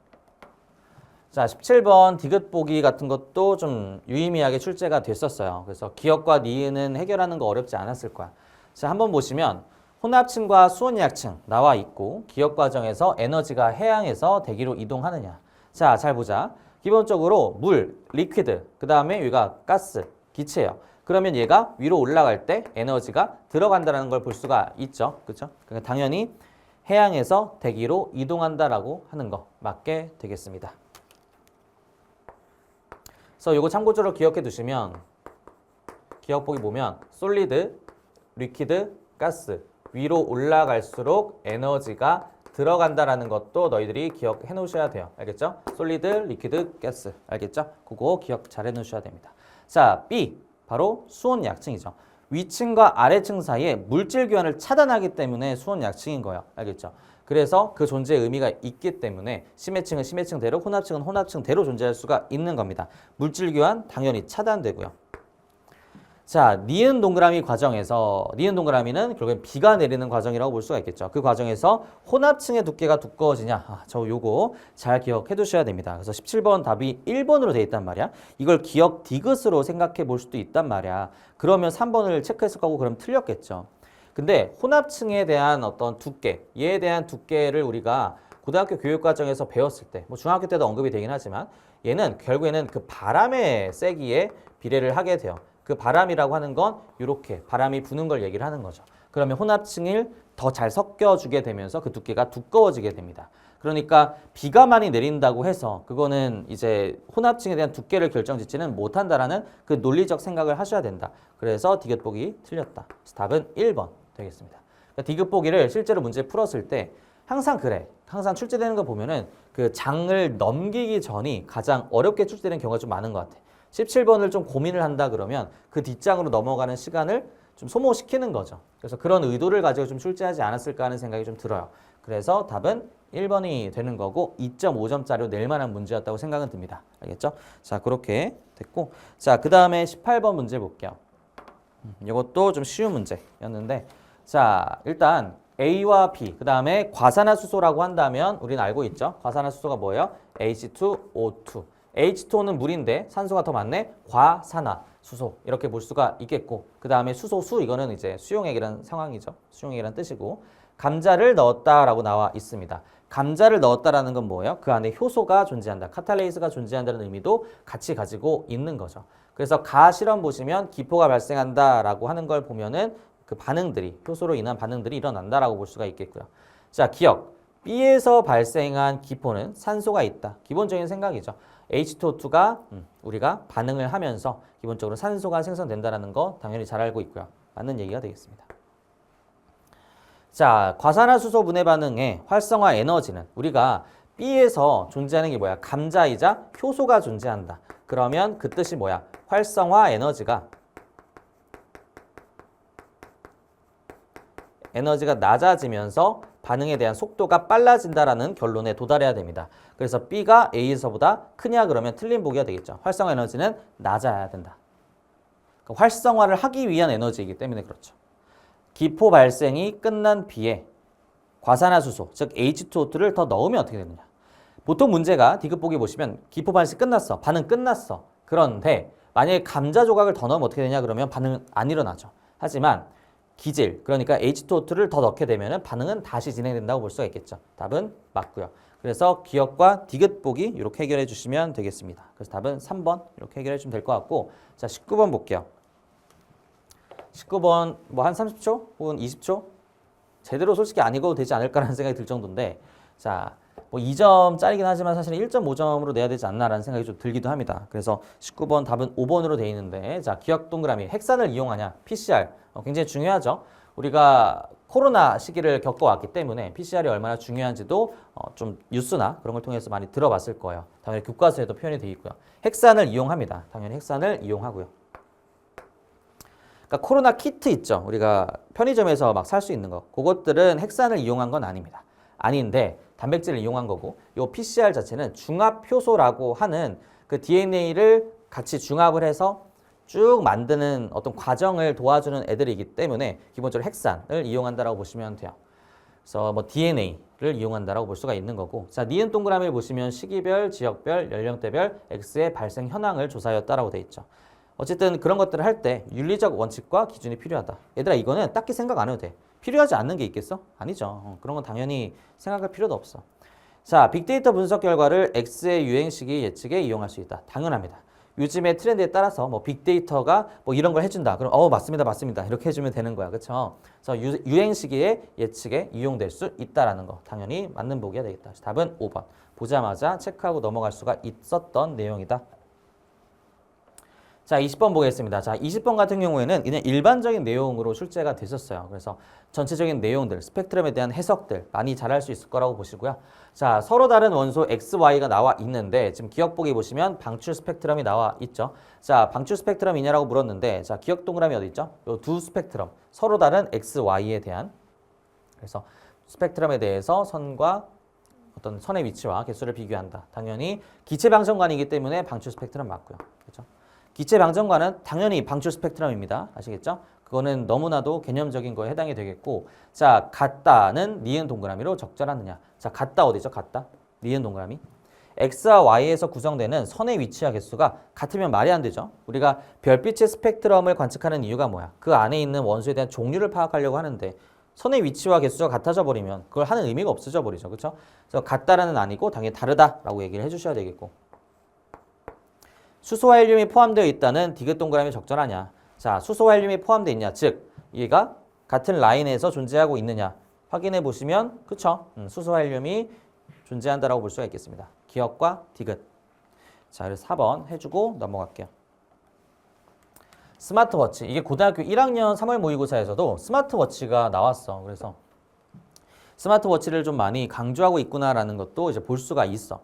자, 17번 디귿 보기 같은 것도 좀 유의미하게 출제가 됐었어요. 그래서 기억과 니은은 해결하는 거 어렵지 않았을 거야. 자, 한번 보시면 혼합층과 수온약층 나와 있고 기억 과정에서 에너지가 해양에서 대기로 이동하느냐. 자, 잘 보자. 기본적으로 물, 리퀴드, 그 다음에 여기가 가스, 기체예요. 그러면 얘가 위로 올라갈 때 에너지가 들어간다는 걸 볼 수가 있죠. 그렇죠? 그러니까 당연히 해양에서 대기로 이동한다라고 하는 거 맞게 되겠습니다. 그래서 이거 참고적으로 기억해 두시면 기억보기 보면 솔리드, 리퀴드, 가스 위로 올라갈수록 에너지가 들어간다라는 것도 너희들이 기억해 놓으셔야 돼요. 알겠죠? 솔리드, 리퀴드, 가스 알겠죠? 그거 기억 잘 해놓으셔야 됩니다. 자, B 바로 수온 약층이죠. 위층과 아래층 사이에 물질 교환을 차단하기 때문에 수온 약층인 거예요. 알겠죠? 그래서 그 존재의 의미가 있기 때문에 심해층은 심해층대로 혼합층은 혼합층대로 존재할 수가 있는 겁니다. 물질 교환 당연히 차단되고요. 자, 니은 동그라미 과정에서 니은 동그라미는 결국엔 비가 내리는 과정이라고 볼 수가 있겠죠. 그 과정에서 혼합층의 두께가 두꺼워지냐? 저 요거 잘 기억해 두셔야 됩니다. 그래서 17번 답이 1번으로 돼 있단 말이야. 이걸 기억 디귿으로 생각해 볼 수도 있단 말이야. 그러면 3번을 체크했을 거고 그럼 틀렸겠죠. 근데 혼합층에 대한 어떤 두께, 얘에 대한 두께를 우리가 고등학교 교육 과정에서 배웠을 때, 뭐 중학교 때도 언급이 되긴 하지만 얘는 결국에는 그 바람의 세기에 비례를 하게 돼요. 그 바람이라고 하는 건 이렇게 바람이 부는 걸 얘기를 하는 거죠. 그러면 혼합층을 더 잘 섞여주게 되면서 그 두께가 두꺼워지게 됩니다. 그러니까 비가 많이 내린다고 해서 그거는 이제 혼합층에 대한 두께를 결정짓지는 못한다라는 그 논리적 생각을 하셔야 된다. 그래서 디귿 보기 틀렸다. 그래서 답은 1번 되겠습니다. 그러니까 디귿 보기를 실제로 문제 풀었을 때 항상 그래. 항상 출제되는 거 보면은 그 장을 넘기기 전이 가장 어렵게 출제되는 경우가 좀 많은 것 같아. 17번을 좀 고민을 한다 그러면 그 뒷장으로 넘어가는 시간을 좀 소모시키는 거죠. 그래서 그런 의도를 가지고 좀 출제하지 않았을까 하는 생각이 좀 들어요. 그래서 답은 1번이 되는 거고 2.5점짜리로 낼 만한 문제였다고 생각은 듭니다. 알겠죠? 자, 그렇게 됐고 자, 그 다음에 18번 문제 볼게요. 이것도 좀 쉬운 문제였는데 자, 일단 A와 B, 그 다음에 과산화수소라고 한다면 우리는 알고 있죠? 과산화수소가 뭐예요? H2O2. H2O는 물인데 산소가 더 많네. 과산화수소 이렇게 볼 수가 있겠고 그 다음에 수소수 이거는 이제 수용액이라는 상황이죠. 수용액이라는 뜻이고 감자를 넣었다라고 나와 있습니다. 감자를 넣었다라는 건 뭐예요? 그 안에 효소가 존재한다. 카탈레이스가 존재한다는 의미도 같이 가지고 있는 거죠. 그래서 가 실험 보시면 기포가 발생한다라고 하는 걸 보면은 그 반응들이 효소로 인한 반응들이 일어난다라고 볼 수가 있겠고요. 자, 기억. B에서 발생한 기포는 산소가 있다. 기본적인 생각이죠. H2O2가 우리가 반응을 하면서 기본적으로 산소가 생성된다는 거 당연히 잘 알고 있고요. 맞는 얘기가 되겠습니다. 자, 과산화수소 분해 반응의 활성화 에너지는 우리가 B에서 존재하는 게 뭐야? 감자이자 효소가 존재한다. 그러면 그 뜻이 뭐야? 활성화 에너지가 낮아지면서 반응에 대한 속도가 빨라진다라는 결론에 도달해야 됩니다. 그래서 B가 A에서보다 크냐 그러면 틀린 보기가 되겠죠. 활성화 에너지는 낮아야 된다. 그러니까 활성화를 하기 위한 에너지이기 때문에 그렇죠. 기포 발생이 끝난 B에 과산화수소, 즉 H2O2를 더 넣으면 어떻게 되느냐. 보통 문제가 D급 보기 보시면 기포 발생 끝났어. 반응 끝났어. 그런데 만약에 감자 조각을 더 넣으면 어떻게 되냐 그러면 반응은 안 일어나죠. 하지만 기질, 그러니까 H2O2를 더 넣게 되면 반응은 다시 진행된다고 볼 수가 있겠죠. 답은 맞고요. 그래서 기억과 D급 보기 이렇게 해결해 주시면 되겠습니다. 그래서 답은 3번 이렇게 해결해 주시면 될 것 같고, 자 19번 볼게요. 19번 뭐 한 30초 혹은 20초? 제대로 솔직히 안 읽어도 되지 않을까라는 생각이 들 정도인데, 자 뭐 2점짜리긴 하지만 사실은 1.5점으로 내야 되지 않나라는 생각이 좀 들기도 합니다. 그래서 19번 답은 5번으로 되어 있는데, 자 기억 동그라미 핵산을 이용하냐 PCR 굉장히 중요하죠. 우리가 코로나 시기를 겪어왔기 때문에 PCR이 얼마나 중요한지도 좀 뉴스나 그런 걸 통해서 많이 들어봤을 거예요. 당연히 교과서에도 표현이 되어 있고요. 핵산을 이용합니다. 당연히 핵산을 이용하고요. 그러니까 코로나 키트 있죠. 우리가 편의점에서 막 살 수 있는 거. 그것들은 핵산을 이용한 건 아닙니다. 아닌데 단백질을 이용한 거고, 요 PCR 자체는 중합 효소라고 하는 그 DNA를 같이 중합을 해서 쭉 만드는 어떤 과정을 도와주는 애들이기 때문에 기본적으로 핵산을 이용한다라고 보시면 돼요. 그래서 뭐 DNA를 이용한다라고 볼 수가 있는 거고, 자 니은 동그라미를 보시면 시기별, 지역별, 연령대별 X의 발생 현황을 조사하였다라고 돼 있죠. 어쨌든 그런 것들을 할 때 윤리적 원칙과 기준이 필요하다. 얘들아 이거는 딱히 생각 안 해도 돼. 필요하지 않는 게 있겠어? 아니죠. 그런 건 당연히 생각할 필요도 없어. 자, 빅데이터 분석 결과를 X의 유행 시기 예측에 이용할 수 있다. 당연합니다. 요즘의 트렌드에 따라서 뭐 빅데이터가 뭐 이런 걸 해준다. 그럼 맞습니다. 이렇게 해주면 되는 거야. 그렇죠? 그래서 유행 시기의 예측에 이용될 수 있다라는 거 당연히 맞는 보기가 되겠다. 답은 5번. 보자마자 체크하고 넘어갈 수가 있었던 내용이다. 자, 20번 보겠습니다. 자, 20번 같은 경우에는 그냥 일반적인 내용으로 출제가 됐었어요. 그래서 전체적인 내용들, 스펙트럼에 대한 해석들 많이 잘할 수 있을 거라고 보시고요. 자, 서로 다른 원소 X, Y가 나와 있는데 지금 기억 보기 보시면 방출 스펙트럼이 나와 있죠. 자, 방출 스펙트럼이냐라고 물었는데, 자, 기억 동그라미 어디 있죠? 요 두 스펙트럼, 서로 다른 X, Y에 대한, 그래서 스펙트럼에 대해서 선과 어떤 선의 위치와 개수를 비교한다. 당연히 기체 방정관이기 때문에 방출 스펙트럼 맞고요. 그렇죠? 기체 방정관은 당연히 방출 스펙트럼입니다. 아시겠죠? 그거는 너무나도 개념적인 거에 해당이 되겠고, 자, 같다는 니은 동그라미로 적절하느냐. 자, 같다 어디죠? 같다. 니은 동그라미. X와 Y에서 구성되는 선의 위치와 개수가 같으면 말이 안 되죠. 우리가 별빛의 스펙트럼을 관측하는 이유가 뭐야? 그 안에 있는 원소에 대한 종류를 파악하려고 하는데 선의 위치와 개수가 같아져 버리면 그걸 하는 의미가 없어져 버리죠. 그렇죠? 그래서 같다라는 아니고 당연히 다르다라고 얘기를 해주셔야 되겠고, 수소와 헬륨이 포함되어 있다는 디귿 동그라미 적절하냐. 자, 수소와 헬륨이 포함되어 있냐. 즉, 얘가 같은 라인에서 존재하고 있느냐. 확인해 보시면, 그쵸? 수소와 헬륨이 존재한다라고 볼 수가 있겠습니다. 기억과 디귿. 자, 그래서 4번 해주고 넘어갈게요. 스마트워치. 이게 고등학교 1학년 3월 모의고사에서도 스마트워치가 나왔어. 그래서 스마트워치를 좀 많이 강조하고 있구나라는 것도 이제 볼 수가 있어.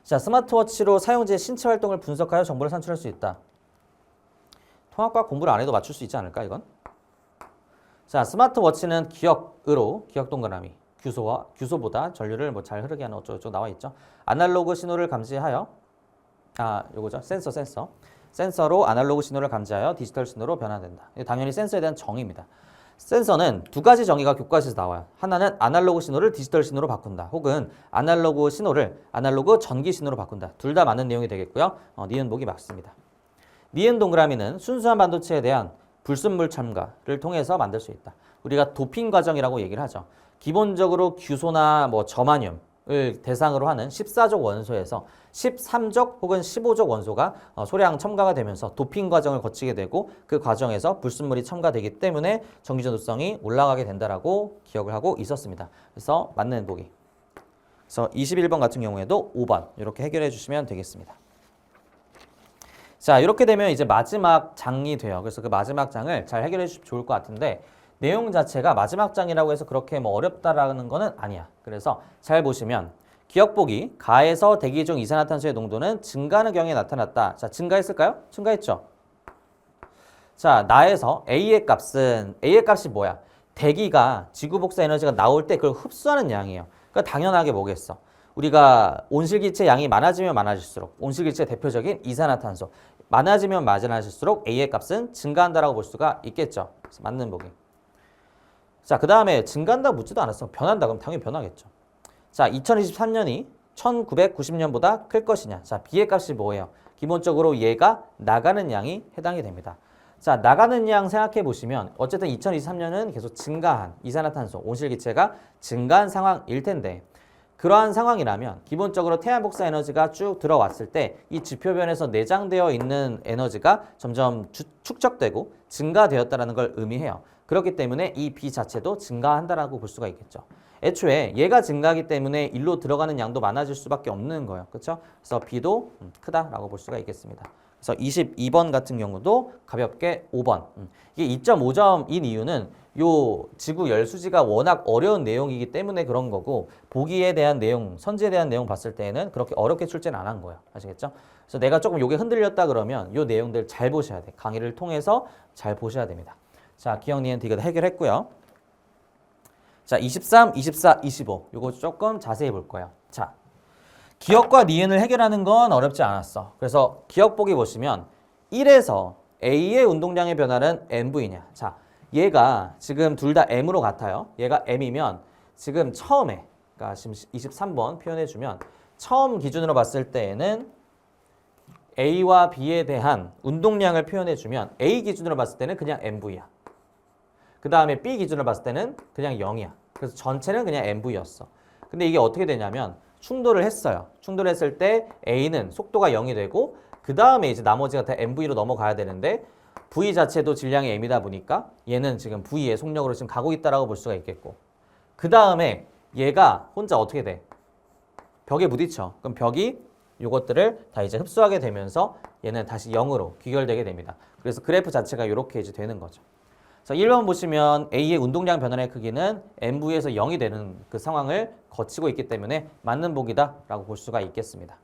자, 스마트워치로 사용자의 신체 활동을 분석하여 정보를 산출할 수 있다. 통합과 공부를 안 해도 맞출 수 있지 않을까, 이건? 자, 스마트워치는 기억으로, 기억 동그라미, 규소보다 전류를 뭐 잘 흐르게 하는 어쩌고저쩌고 나와 있죠. 아날로그 신호를 감지하여, 요거죠. 센서로 아날로그 신호를 감지하여 디지털 신호로 변화된다. 당연히 센서에 대한 정의입니다. 센서는 두 가지 정의가 교과서에서 나와요. 하나는 아날로그 신호를 디지털 신호로 바꾼다. 혹은 아날로그 신호를 아날로그 전기 신호로 바꾼다. 둘 다 맞는 내용이 되겠고요. 니은 보기 맞습니다. 니은 동그라미는 순수한 반도체에 대한 불순물 첨가를 통해서 만들 수 있다. 우리가 도핑 과정이라고 얘기를 하죠. 기본적으로 규소나 뭐 저마늄을 대상으로 하는 14족 원소에서 13족 혹은 15족 원소가 소량 첨가가 되면서 도핑 과정을 거치게 되고, 그 과정에서 불순물이 첨가되기 때문에 전기전도성이 올라가게 된다라고 기억을 하고 있었습니다. 그래서 맞는 보기. 그래서 21번 같은 경우에도 5번 이렇게 해결해 주시면 되겠습니다. 자, 이렇게 되면 이제 마지막 장이 돼요. 그래서 그 마지막 장을 잘 해결해 주시면 좋을 것 같은데 내용 자체가 마지막 장이라고 해서 그렇게 뭐 어렵다라는 거는 아니야. 그래서 잘 보시면 기억보기 가에서 대기 중 이산화탄소의 농도는 증가하는 경향이 나타났다. 자, 증가했을까요? 증가했죠. 자, 나에서 A의 값이 뭐야? 대기가 지구 복사 에너지가 나올 때 그걸 흡수하는 양이에요. 그러니까 당연하게 뭐겠어? 우리가 온실기체 양이 많아지면 많아질수록 온실기체 대표적인 이산화탄소 많아지면 많아질수록 A의 값은 증가한다라고 볼 수가 있겠죠. 그래서 맞는 보기. 자, 그 다음에 증가한다 묻지도 않았어. 변한다 그럼 당연히 변하겠죠. 자, 2023년이 1990년보다 클 것이냐. 자, B의 값이 뭐예요? 기본적으로 얘가 나가는 양이 해당이 됩니다. 자, 나가는 양 생각해 보시면 어쨌든 2023년은 계속 증가한 이산화탄소, 온실기체가 증가한 상황일 텐데 그러한 상황이라면 기본적으로 태양 복사 에너지가 쭉 들어왔을 때 이 지표변에서 내장되어 있는 에너지가 점점 축적되고 증가되었다는 걸 의미해요. 그렇기 때문에 이 B 자체도 증가한다라고 볼 수가 있겠죠. 애초에 얘가 증가하기 때문에 일로 들어가는 양도 많아질 수밖에 없는 거예요. 그렇죠? 그래서 B도 크다라고 볼 수가 있겠습니다. 그래서 22번 같은 경우도 가볍게 5번. 이게 2.5점인 이유는 요 지구 열수지가 워낙 어려운 내용이기 때문에 그런 거고 보기에 대한 내용, 선지에 대한 내용 봤을 때는 그렇게 어렵게 출제는 안 한 거예요. 아시겠죠? 그래서 내가 조금 요게 흔들렸다 그러면 요 내용들 잘 보셔야 돼. 강의를 통해서 잘 보셔야 됩니다. 자, 기억, 니은, 디귿 해결했고요. 자, 23, 24, 25 요거 조금 자세히 볼 거예요. 자, 기억과 니은을 해결하는 건 어렵지 않았어. 그래서 기억 보기 보시면 1에서 A의 운동량의 변화는 MV냐. 자, 얘가 지금 둘 다 M으로 같아요. 얘가 M이면 지금 처음에, 그러니까 지금 23번 표현해주면 처음 기준으로 봤을 때에는 A와 B에 대한 운동량을 표현해주면 A 기준으로 봤을 때는 그냥 MV야. 그 다음에 B 기준으로 봤을 때는 그냥 0이야. 그래서 전체는 그냥 MV였어. 근데 이게 어떻게 되냐면 충돌을 했어요. 충돌했을 때 A는 속도가 0이 되고 그 다음에 이제 나머지가 다 MV로 넘어가야 되는데 V 자체도 질량이 M이다 보니까 얘는 지금 V의 속력으로 지금 가고 있다라고 볼 수가 있겠고 그 다음에 얘가 혼자 어떻게 돼? 벽에 부딪혀. 그럼 벽이 요것들을 다 이제 흡수하게 되면서 얘는 다시 0으로 귀결되게 됩니다. 그래서 그래프 자체가 이렇게 이제 되는 거죠. 자, 1번 보시면 A의 운동량 변화의 크기는 MV에서 0이 되는 그 상황을 거치고 있기 때문에 맞는 보기다라고 볼 수가 있겠습니다.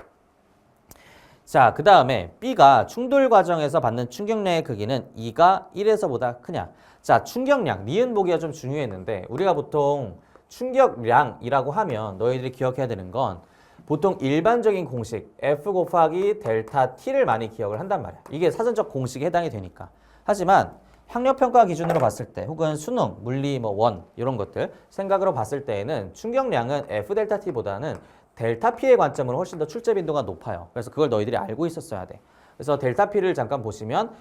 자, 그 다음에 B가 충돌 과정에서 받는 충격량의 크기는 2가 1에서보다 크냐. 자, 충격량, 니은 보기가 좀 중요했는데 우리가 보통 충격량이라고 하면 너희들이 기억해야 되는 건 보통 일반적인 공식 F 곱하기 델타 T를 많이 기억을 한단 말이야. 이게 사전적 공식에 해당이 되니까. 하지만 학력평가 기준으로 봤을 때 혹은 수능, 물리, 원 이런 것들 생각으로 봤을 때에는 충격량은 F 델타 T보다는 델타 P의 관점으로 훨씬 더 출제 빈도가 높아요. 그래서 그걸 너희들이 알고 있었어야 돼. 그래서 델타 P를 잠깐 보시면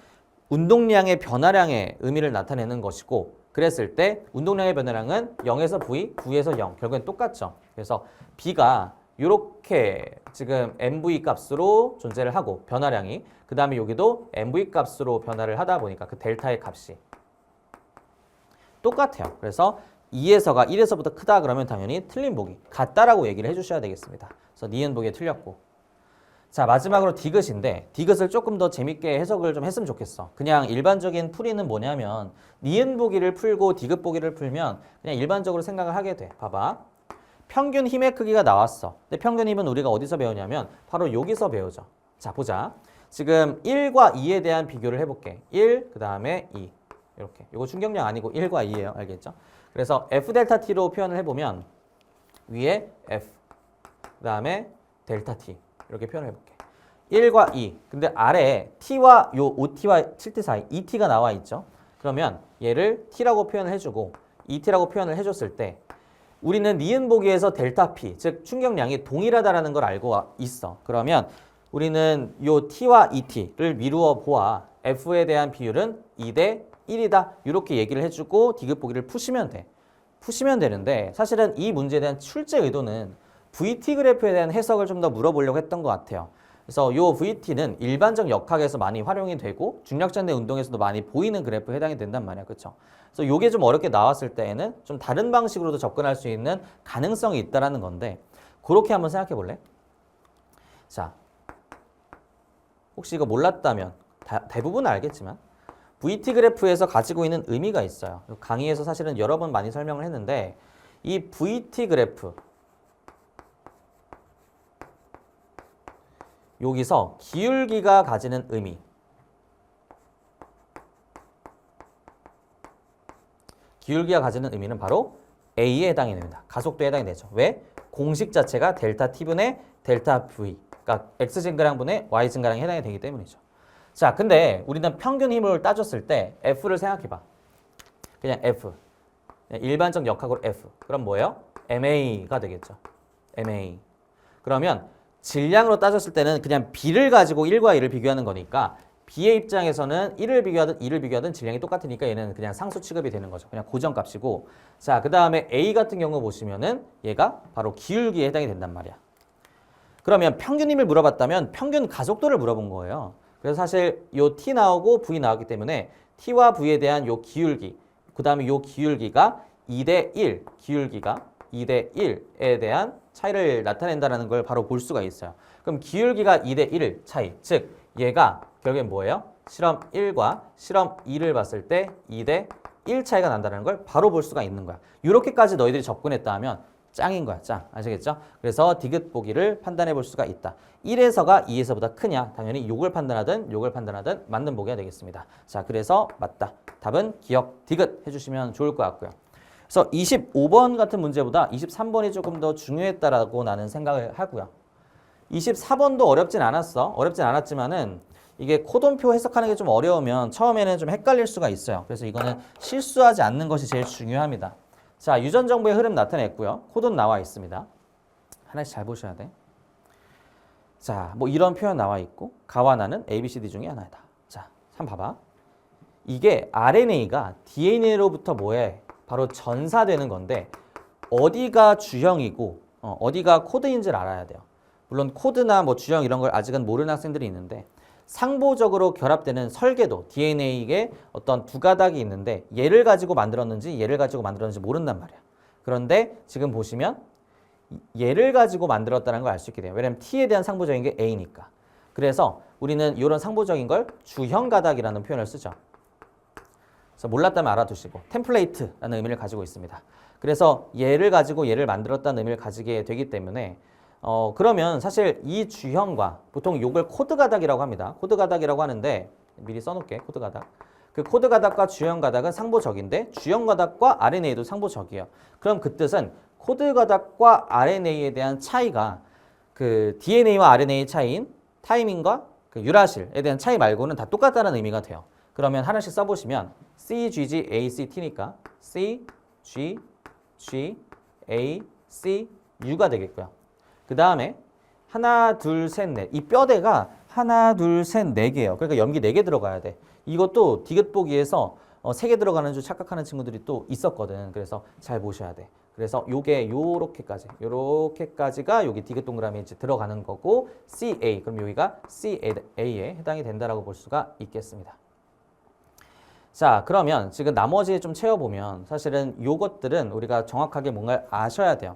운동량의 변화량의 의미를 나타내는 것이고 그랬을 때 운동량의 변화량은 0에서 V, V에서 0 결국엔 똑같죠. 그래서 B가 이렇게 지금 MV 값으로 존재를 하고 변화량이 그 다음에 여기도 MV 값으로 변화를 하다 보니까 그 델타의 값이 똑같아요. 그래서 2에서가 1에서부터 크다 그러면 당연히 틀린 보기 같다라고 얘기를 해주셔야 되겠습니다. 그래서 니은 보기에 틀렸고 자 마지막으로 디귿인데 디귿을 조금 더 재밌게 해석을 좀 했으면 좋겠어. 그냥 일반적인 풀이는 뭐냐면 니은 보기를 풀고 디귿 보기를 풀면 그냥 일반적으로 생각을 하게 돼. 봐봐. 평균 힘의 크기가 나왔어. 근데 평균 힘은 우리가 어디서 배우냐면 바로 여기서 배우죠. 자 보자. 지금 1과 2에 대한 비교를 해볼게. 1, 그 다음에 2 이렇게. 이거 충격량 아니고 1과 2예요. 알겠죠? 그래서 F 델타 T로 표현을 해보면 위에 F, 그 다음에 델타 T 이렇게 표현을 해볼게. 1과 2. 근데 아래에 T와 요 5T와 7T 사이 2T가 나와 있죠. 그러면 얘를 T라고 표현을 해주고 2T라고 표현을 해줬을 때 우리는 니은 보기에서 델타 P, 즉 충격량이 동일하다라는 걸 알고 있어. 그러면 우리는 요 T와 2T를 미루어 보아 F에 대한 비율은 2대 1이다. 이렇게 얘기를 해주고 디귿 보기를 푸시면 돼. 푸시면 되는데 사실은 이 문제에 대한 출제 의도는 VT 그래프에 대한 해석을 좀 더 물어보려고 했던 것 같아요. 그래서 요 VT는 일반적 역학에서 많이 활용이 되고 중력장대 운동에서도 많이 보이는 그래프에 해당이 된단 말이야. 그렇죠? 그래서 요게 좀 어렵게 나왔을 때에는 좀 다른 방식으로도 접근할 수 있는 가능성이 있다라는 건데 그렇게 한번 생각해 볼래? 자, 혹시 이거 몰랐다면 대부분은 알겠지만 VT 그래프에서 가지고 있는 의미가 있어요. 강의에서 사실은 여러 번 많이 설명을 했는데 이 VT 그래프 여기서 기울기가 가지는 의미 기울기가 가지는 의미는 바로 A에 해당이 됩니다. 가속도에 해당이 되죠. 왜? 공식 자체가 델타 T분의 델타 V 그러니까 X 증가량분의 Y 증가량에 해당이 되기 때문이죠. 자, 근데 우리는 평균 힘을 따졌을 때 F를 생각해봐. 그냥 F. 일반적 역학으로 F. 그럼 뭐예요? MA가 되겠죠. MA. 그러면 질량으로 따졌을 때는 그냥 B를 가지고 1과 2를 비교하는 거니까 B의 입장에서는 1을 비교하든 2를 비교하든 질량이 똑같으니까 얘는 그냥 상수 취급이 되는 거죠. 그냥 고정값이고. 자, 그 다음에 A 같은 경우 보시면은 얘가 바로 기울기에 해당이 된단 말이야. 그러면 평균 힘을 물어봤다면 평균 가속도를 물어본 거예요. 그래서 사실 요 T 나오고 V 나왔기 때문에 T와 V에 대한 요 기울기, 그 다음에 요 기울기가 2대 1, 기울기가 2대 1에 대한 차이를 나타낸다는 걸 바로 볼 수가 있어요. 그럼 기울기가 2대 1 차이, 즉 얘가 결국엔 뭐예요? 실험 1과 실험 2를 봤을 때 2대 1 차이가 난다는 걸 바로 볼 수가 있는 거야. 이렇게까지 너희들이 접근했다 하면 짱인 거야, 짱. 아시겠죠? 그래서 디귿 보기를 판단해 볼 수가 있다. 1에서가 2에서보다 크냐? 당연히 요걸 판단하든 요걸 판단하든 맞는 보기가 되겠습니다. 자, 그래서 맞다. 답은 기억 디귿 해주시면 좋을 것 같고요. 그래서 25번 같은 문제보다 23번이 조금 더 중요했다라고 나는 생각을 하고요. 24번도 어렵진 않았어. 어렵진 않았지만은 이게 코돈표 해석하는 게 좀 어려우면 처음에는 좀 헷갈릴 수가 있어요. 그래서 이거는 실수하지 않는 것이 제일 중요합니다. 자, 유전 정보의 흐름 나타냈고요. 코돈 나와 있습니다. 하나씩 잘 보셔야 돼. 자, 뭐 이런 표현 나와 있고 가와 나는 A, B, C, D 중에 하나다. 자, 한번 봐봐. 이게 RNA가 DNA로부터 뭐해? 바로 전사되는 건데 어디가 주형이고 어디가 코드인지를 알아야 돼요. 물론 코드나 뭐 주형 이런 걸 아직은 모르는 학생들이 있는데 상보적으로 결합되는 설계도 DNA에 어떤 두 가닥이 있는데 얘를 가지고 만들었는지 얘를 가지고 만들었는지 모른단 말이야. 그런데 지금 보시면 얘를 가지고 만들었다는 걸 알 수 있게 돼요. 왜냐면 T에 대한 상보적인 게 A니까. 그래서 우리는 이런 상보적인 걸 주형 가닥이라는 표현을 쓰죠. 그래서 몰랐다면 알아두시고 템플레이트라는 의미를 가지고 있습니다. 그래서 얘를 가지고 얘를 만들었다는 의미를 가지게 되기 때문에 그러면 사실 이 주형과 보통 요걸 코드 가닥이라고 합니다. 코드 가닥이라고 하는데 미리 써놓을게. 코드 가닥. 그 코드 가닥과 주형 가닥은 상보적인데 주형 가닥과 RNA도 상보적이에요. 그럼 그 뜻은 코드 가닥과 RNA에 대한 차이가 그 DNA와 RNA의 차이인 타이밍과 그 유라실에 대한 차이 말고는 다 똑같다는 의미가 돼요. 그러면 하나씩 써보시면 C, G, G, A, C, T니까 C, G, G, A, C, U가 되겠고요. 그 다음에 하나, 둘, 셋, 넷. 이 뼈대가 하나, 둘, 셋, 네 개예요. 그러니까 염기 4개 들어가야 돼. 이것도 디귿 보기에서 3개 들어가는 줄 착각하는 친구들이 또 있었거든. 그래서 잘 보셔야 돼. 그래서 요게 요렇게까지가 여기 디귿 동그라미에 이제 들어가는 거고 CA. 그럼 여기가 CA에 해당이 된다라고 볼 수가 있겠습니다. 자, 그러면 지금 나머지 좀 채워보면 사실은 요것들은 우리가 정확하게 뭔가 아셔야 돼요.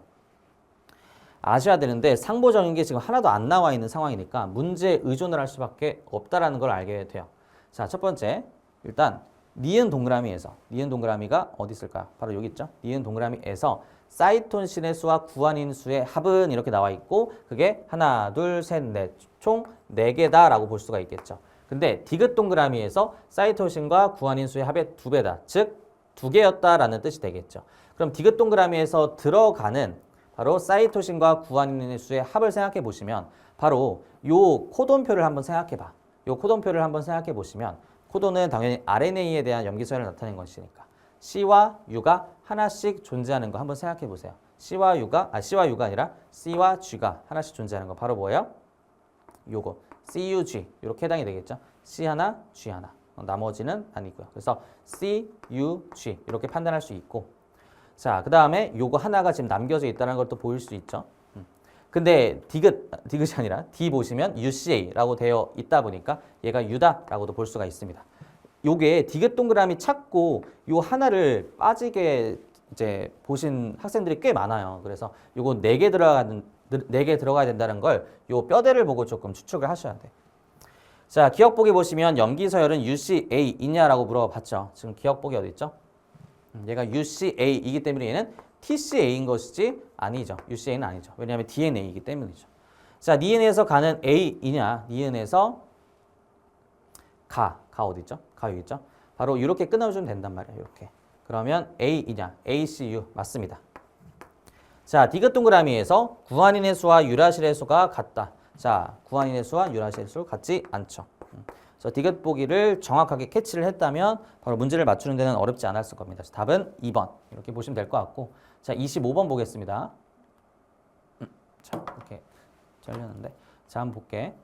아셔야 되는데 상보적인 게 지금 하나도 안 나와 있는 상황이니까 문제에 의존을 할 수밖에 없다라는 걸 알게 돼요. 자, 첫 번째 일단 니은 동그라미에서 니은 동그라미가 어디 있을까요? 바로 여기 있죠. 니은 동그라미에서 사이톤신의 수와 구안인 수의 합은 이렇게 나와 있고 그게 하나, 둘, 셋, 넷 총 4개다라고 볼 수가 있겠죠. 근데 디귿 동그라미에서 사이토신과 구안인 수의 합의 2배다. 즉 2개였다라는 뜻이 되겠죠. 그럼 디귿 동그라미에서 들어가는 바로 사이토신과 구안인 수의 합을 생각해 보시면 바로 요 코돈표를 한번 생각해 봐. 요 코돈표를 한번 생각해 보시면 코돈은 당연히 RNA에 대한 염기서열을 나타낸 것이니까 C와 U가 하나씩 존재하는 거 한번 생각해 보세요. C와 U가 아니라 C와 G가 하나씩 존재하는 거 바로 뭐예요? 요거 CUG 이렇게 해당이 되겠죠. C 하나, G 하나. 나머지는 아니고요. 그래서 C, U, G 이렇게 판단할 수 있고 자, 그 다음에 요거 하나가 지금 남겨져 있다는 걸 또 보일 수 있죠. 근데 디귿이 아니라 D 보시면 UCA라고 되어 있다 보니까 얘가 U다라고도 볼 수가 있습니다. 요게 디귿 동그라미 찾고 요 하나를 빠지게 이제 보신 학생들이 꽤 많아요. 그래서 요거 4개 들어가는 4개 들어가야 된다는 걸 요 뼈대를 보고 조금 추측을 하셔야 돼. 자, 기억보기 보시면 염기서열은 UCA이냐라고 물어봤죠. 지금 기억보기 어디 있죠? 얘가 UCA이기 때문에 얘는 TCA인 것이지 아니죠. UCA는 아니죠. 왜냐하면 DNA이기 때문이죠. 자, 니은에서 가는 A이냐, 니은에서 가 어디 있죠? 가 여기 있죠? 바로 이렇게 끊어주면 된단 말이에요. 이렇게. 그러면 A이냐, ACU 맞습니다. 자, 디귿 동그라미에서 구한인의 수와 유라실의 수가 같다. 자, 구한인의 수와 유라실의 수 같지 않죠. 그래서 디귿 보기를 정확하게 캐치를 했다면 바로 문제를 맞추는 데는 어렵지 않았을 겁니다. 답은 2번 이렇게 보시면 될 것 같고, 자, 25번 보겠습니다. 자, 이렇게 잘렸는데, 자, 한번 볼게.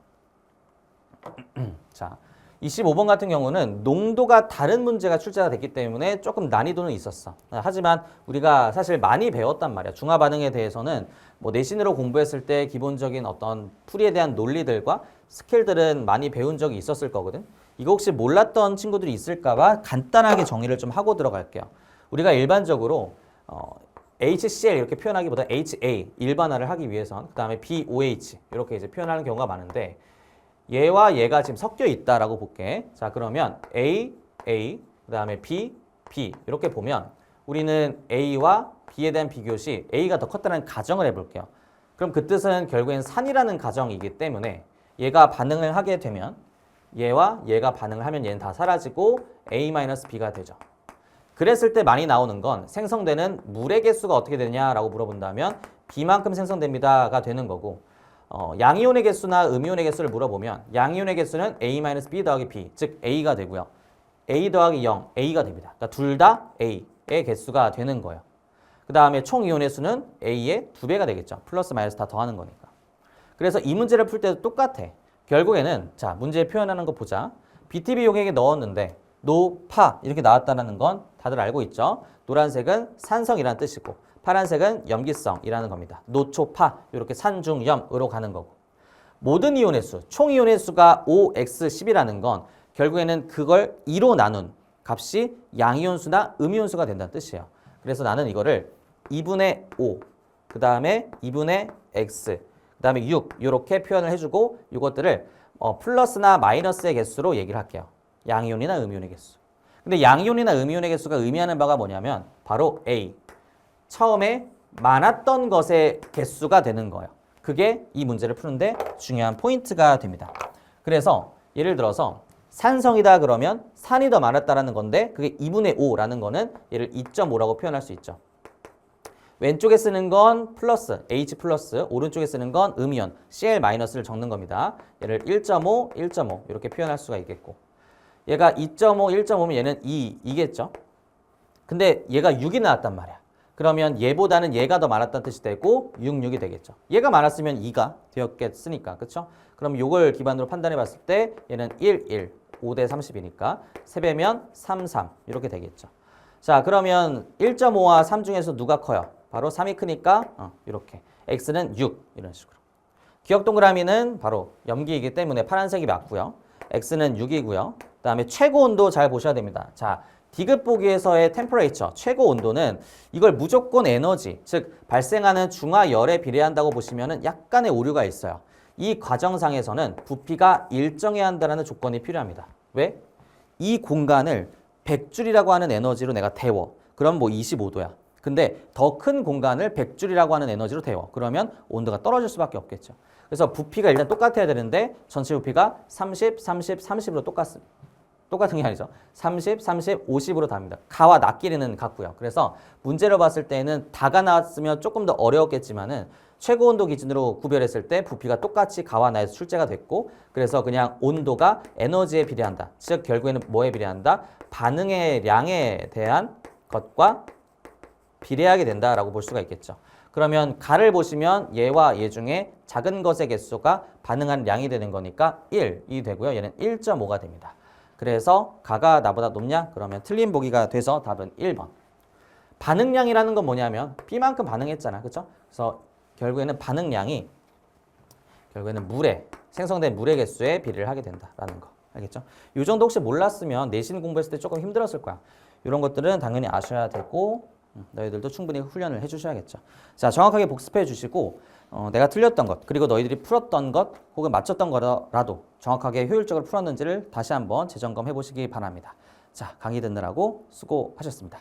자, 25번 같은 경우는 농도가 다른 문제가 출제가 됐기 때문에 조금 난이도는 있었어. 하지만 우리가 사실 많이 배웠단 말이야. 중화 반응에 대해서는 뭐 내신으로 공부했을 때 기본적인 어떤 풀이에 대한 논리들과 스킬들은 많이 배운 적이 있었을 거거든. 이거 혹시 몰랐던 친구들이 있을까 봐 간단하게 정의를 좀 하고 들어갈게요. 우리가 일반적으로 HCl 이렇게 표현하기보다 HA 일반화를 하기 위해선 그 다음에 BOH 이렇게 이제 표현하는 경우가 많은데, 얘와 얘가 지금 섞여 있다라고 볼게. 자, 그러면 A, 그 다음에 B, B 이렇게 보면 우리는 A와 B에 대한 비교 시 A가 더 컸다는 가정을 해볼게요. 그럼 그 뜻은 결국엔 산이라는 가정이기 때문에 얘가 반응을 하게 되면 얘와 얘가 반응을 하면 얘는 다 사라지고 A-B가 되죠. 그랬을 때 많이 나오는 건 생성되는 물의 개수가 어떻게 되냐라고 물어본다면 B만큼 생성됩니다가 되는 거고, 양이온의 개수나 음이온의 개수를 물어보면 양이온의 개수는 A-B 더하기 B, 즉 A가 되고요. A 더하기 0, A가 됩니다. 그러니까 둘 다 A의 개수가 되는 거예요. 그 다음에 총 이온의 수는 A의 2배가 되겠죠. 플러스 마이너스 다 더하는 거니까. 그래서 이 문제를 풀 때도 똑같아. 결국에는 자, 문제 표현하는 거 보자. BTB 용액에 넣었는데 노파 이렇게 나왔다는 건 다들 알고 있죠. 노란색은 산성이라는 뜻이고 파란색은 염기성이라는 겁니다. 노초파 이렇게 산중염으로 가는 거고, 모든 이온의 수, 총 이온의 수가 OX10이라는 건 결국에는 그걸 2로 나눈 값이 양이온수나 음이온수가 된다는 뜻이에요. 그래서 나는 이거를 2분의 5, 그 다음에 2분의 X, 그 다음에 6 이렇게 표현을 해주고 이것들을 플러스나 마이너스의 개수로 얘기를 할게요. 양이온이나 음이온의 개수. 근데 양이온이나 음이온의 개수가 의미하는 바가 뭐냐면 바로 A, 처음에 많았던 것의 개수가 되는 거예요. 그게 이 문제를 푸는데 중요한 포인트가 됩니다. 그래서 예를 들어서 산성이다 그러면 산이 더 많았다라는 건데 그게 2분의 5라는 거는 얘를 2.5라고 표현할 수 있죠. 왼쪽에 쓰는 건 플러스, H 플러스, 오른쪽에 쓰는 건 음이온, Cl 마이너스를 적는 겁니다. 얘를 1.5, 1.5 이렇게 표현할 수가 있겠고, 얘가 2.5, 1.5면 얘는 2겠죠. 근데 얘가 6이 나왔단 말이야. 그러면 얘보다는 얘가 더 많았다는 뜻이 되고 6, 6이 되겠죠. 얘가 많았으면 2가 되었겠으니까. 그렇죠? 그럼 요걸 기반으로 판단해 봤을 때 얘는 1, 1, 5대 30이니까 3배면 3, 3 이렇게 되겠죠. 자, 그러면 1.5와 3 중에서 누가 커요? 바로 3이 크니까 이렇게 x는 6 이런 식으로. 기억 동그라미는 바로 염기이기 때문에 파란색이 맞고요. x는 6이고요. 그 다음에 최고 온도 잘 보셔야 됩니다. 자, 디귿 보기에서의 템퍼레이처, 최고 온도는 이걸 무조건 에너지, 즉 발생하는 중하열에 비례한다고 보시면 약간의 오류가 있어요. 이 과정상에서는 부피가 일정해야 한다는 조건이 필요합니다. 왜? 이 공간을 100줄이라고 하는 에너지로 내가 데워. 그럼 뭐 25도야. 근데 더 큰 공간을 100줄이라고 하는 에너지로 데워. 그러면 온도가 떨어질 수밖에 없겠죠. 그래서 부피가 일단 똑같아야 되는데 전체 부피가 30, 30, 30으로 똑같습니다. 똑같은 게 아니죠. 30, 30, 50으로 답니다. 가와 나끼리는 같고요. 그래서 문제로 봤을 때는 다가 나왔으면 조금 더 어려웠겠지만은 최고 온도 기준으로 구별했을 때 부피가 똑같이 가와 나에서 출제가 됐고, 그래서 그냥 온도가 에너지에 비례한다. 즉 결국에는 뭐에 비례한다? 반응의 양에 대한 것과 비례하게 된다라고 볼 수가 있겠죠. 그러면 가를 보시면 얘와 얘 중에 작은 것의 개수가 반응하는 양이 되는 거니까 1이 되고요. 얘는 1.5가 됩니다. 그래서 가가 나보다 높냐? 그러면 틀린 보기가 돼서 답은 1번. 반응량이라는 건 뭐냐면 B만큼 반응했잖아. 그렇죠? 그래서 결국에는 반응량이 결국에는 물에 생성된 물의 개수에 비례를 하게 된다라는 거. 알겠죠? 이 정도 혹시 몰랐으면 내신 공부했을 때 조금 힘들었을 거야. 이런 것들은 당연히 아셔야 되고 너희들도 충분히 훈련을 해주셔야겠죠. 자, 정확하게 복습해 주시고 내가 틀렸던 것, 그리고 너희들이 풀었던 것, 혹은 맞췄던 거라도 정확하게 효율적으로 풀었는지를 다시 한번 재점검해 보시기 바랍니다. 자, 강의 듣느라고 수고하셨습니다.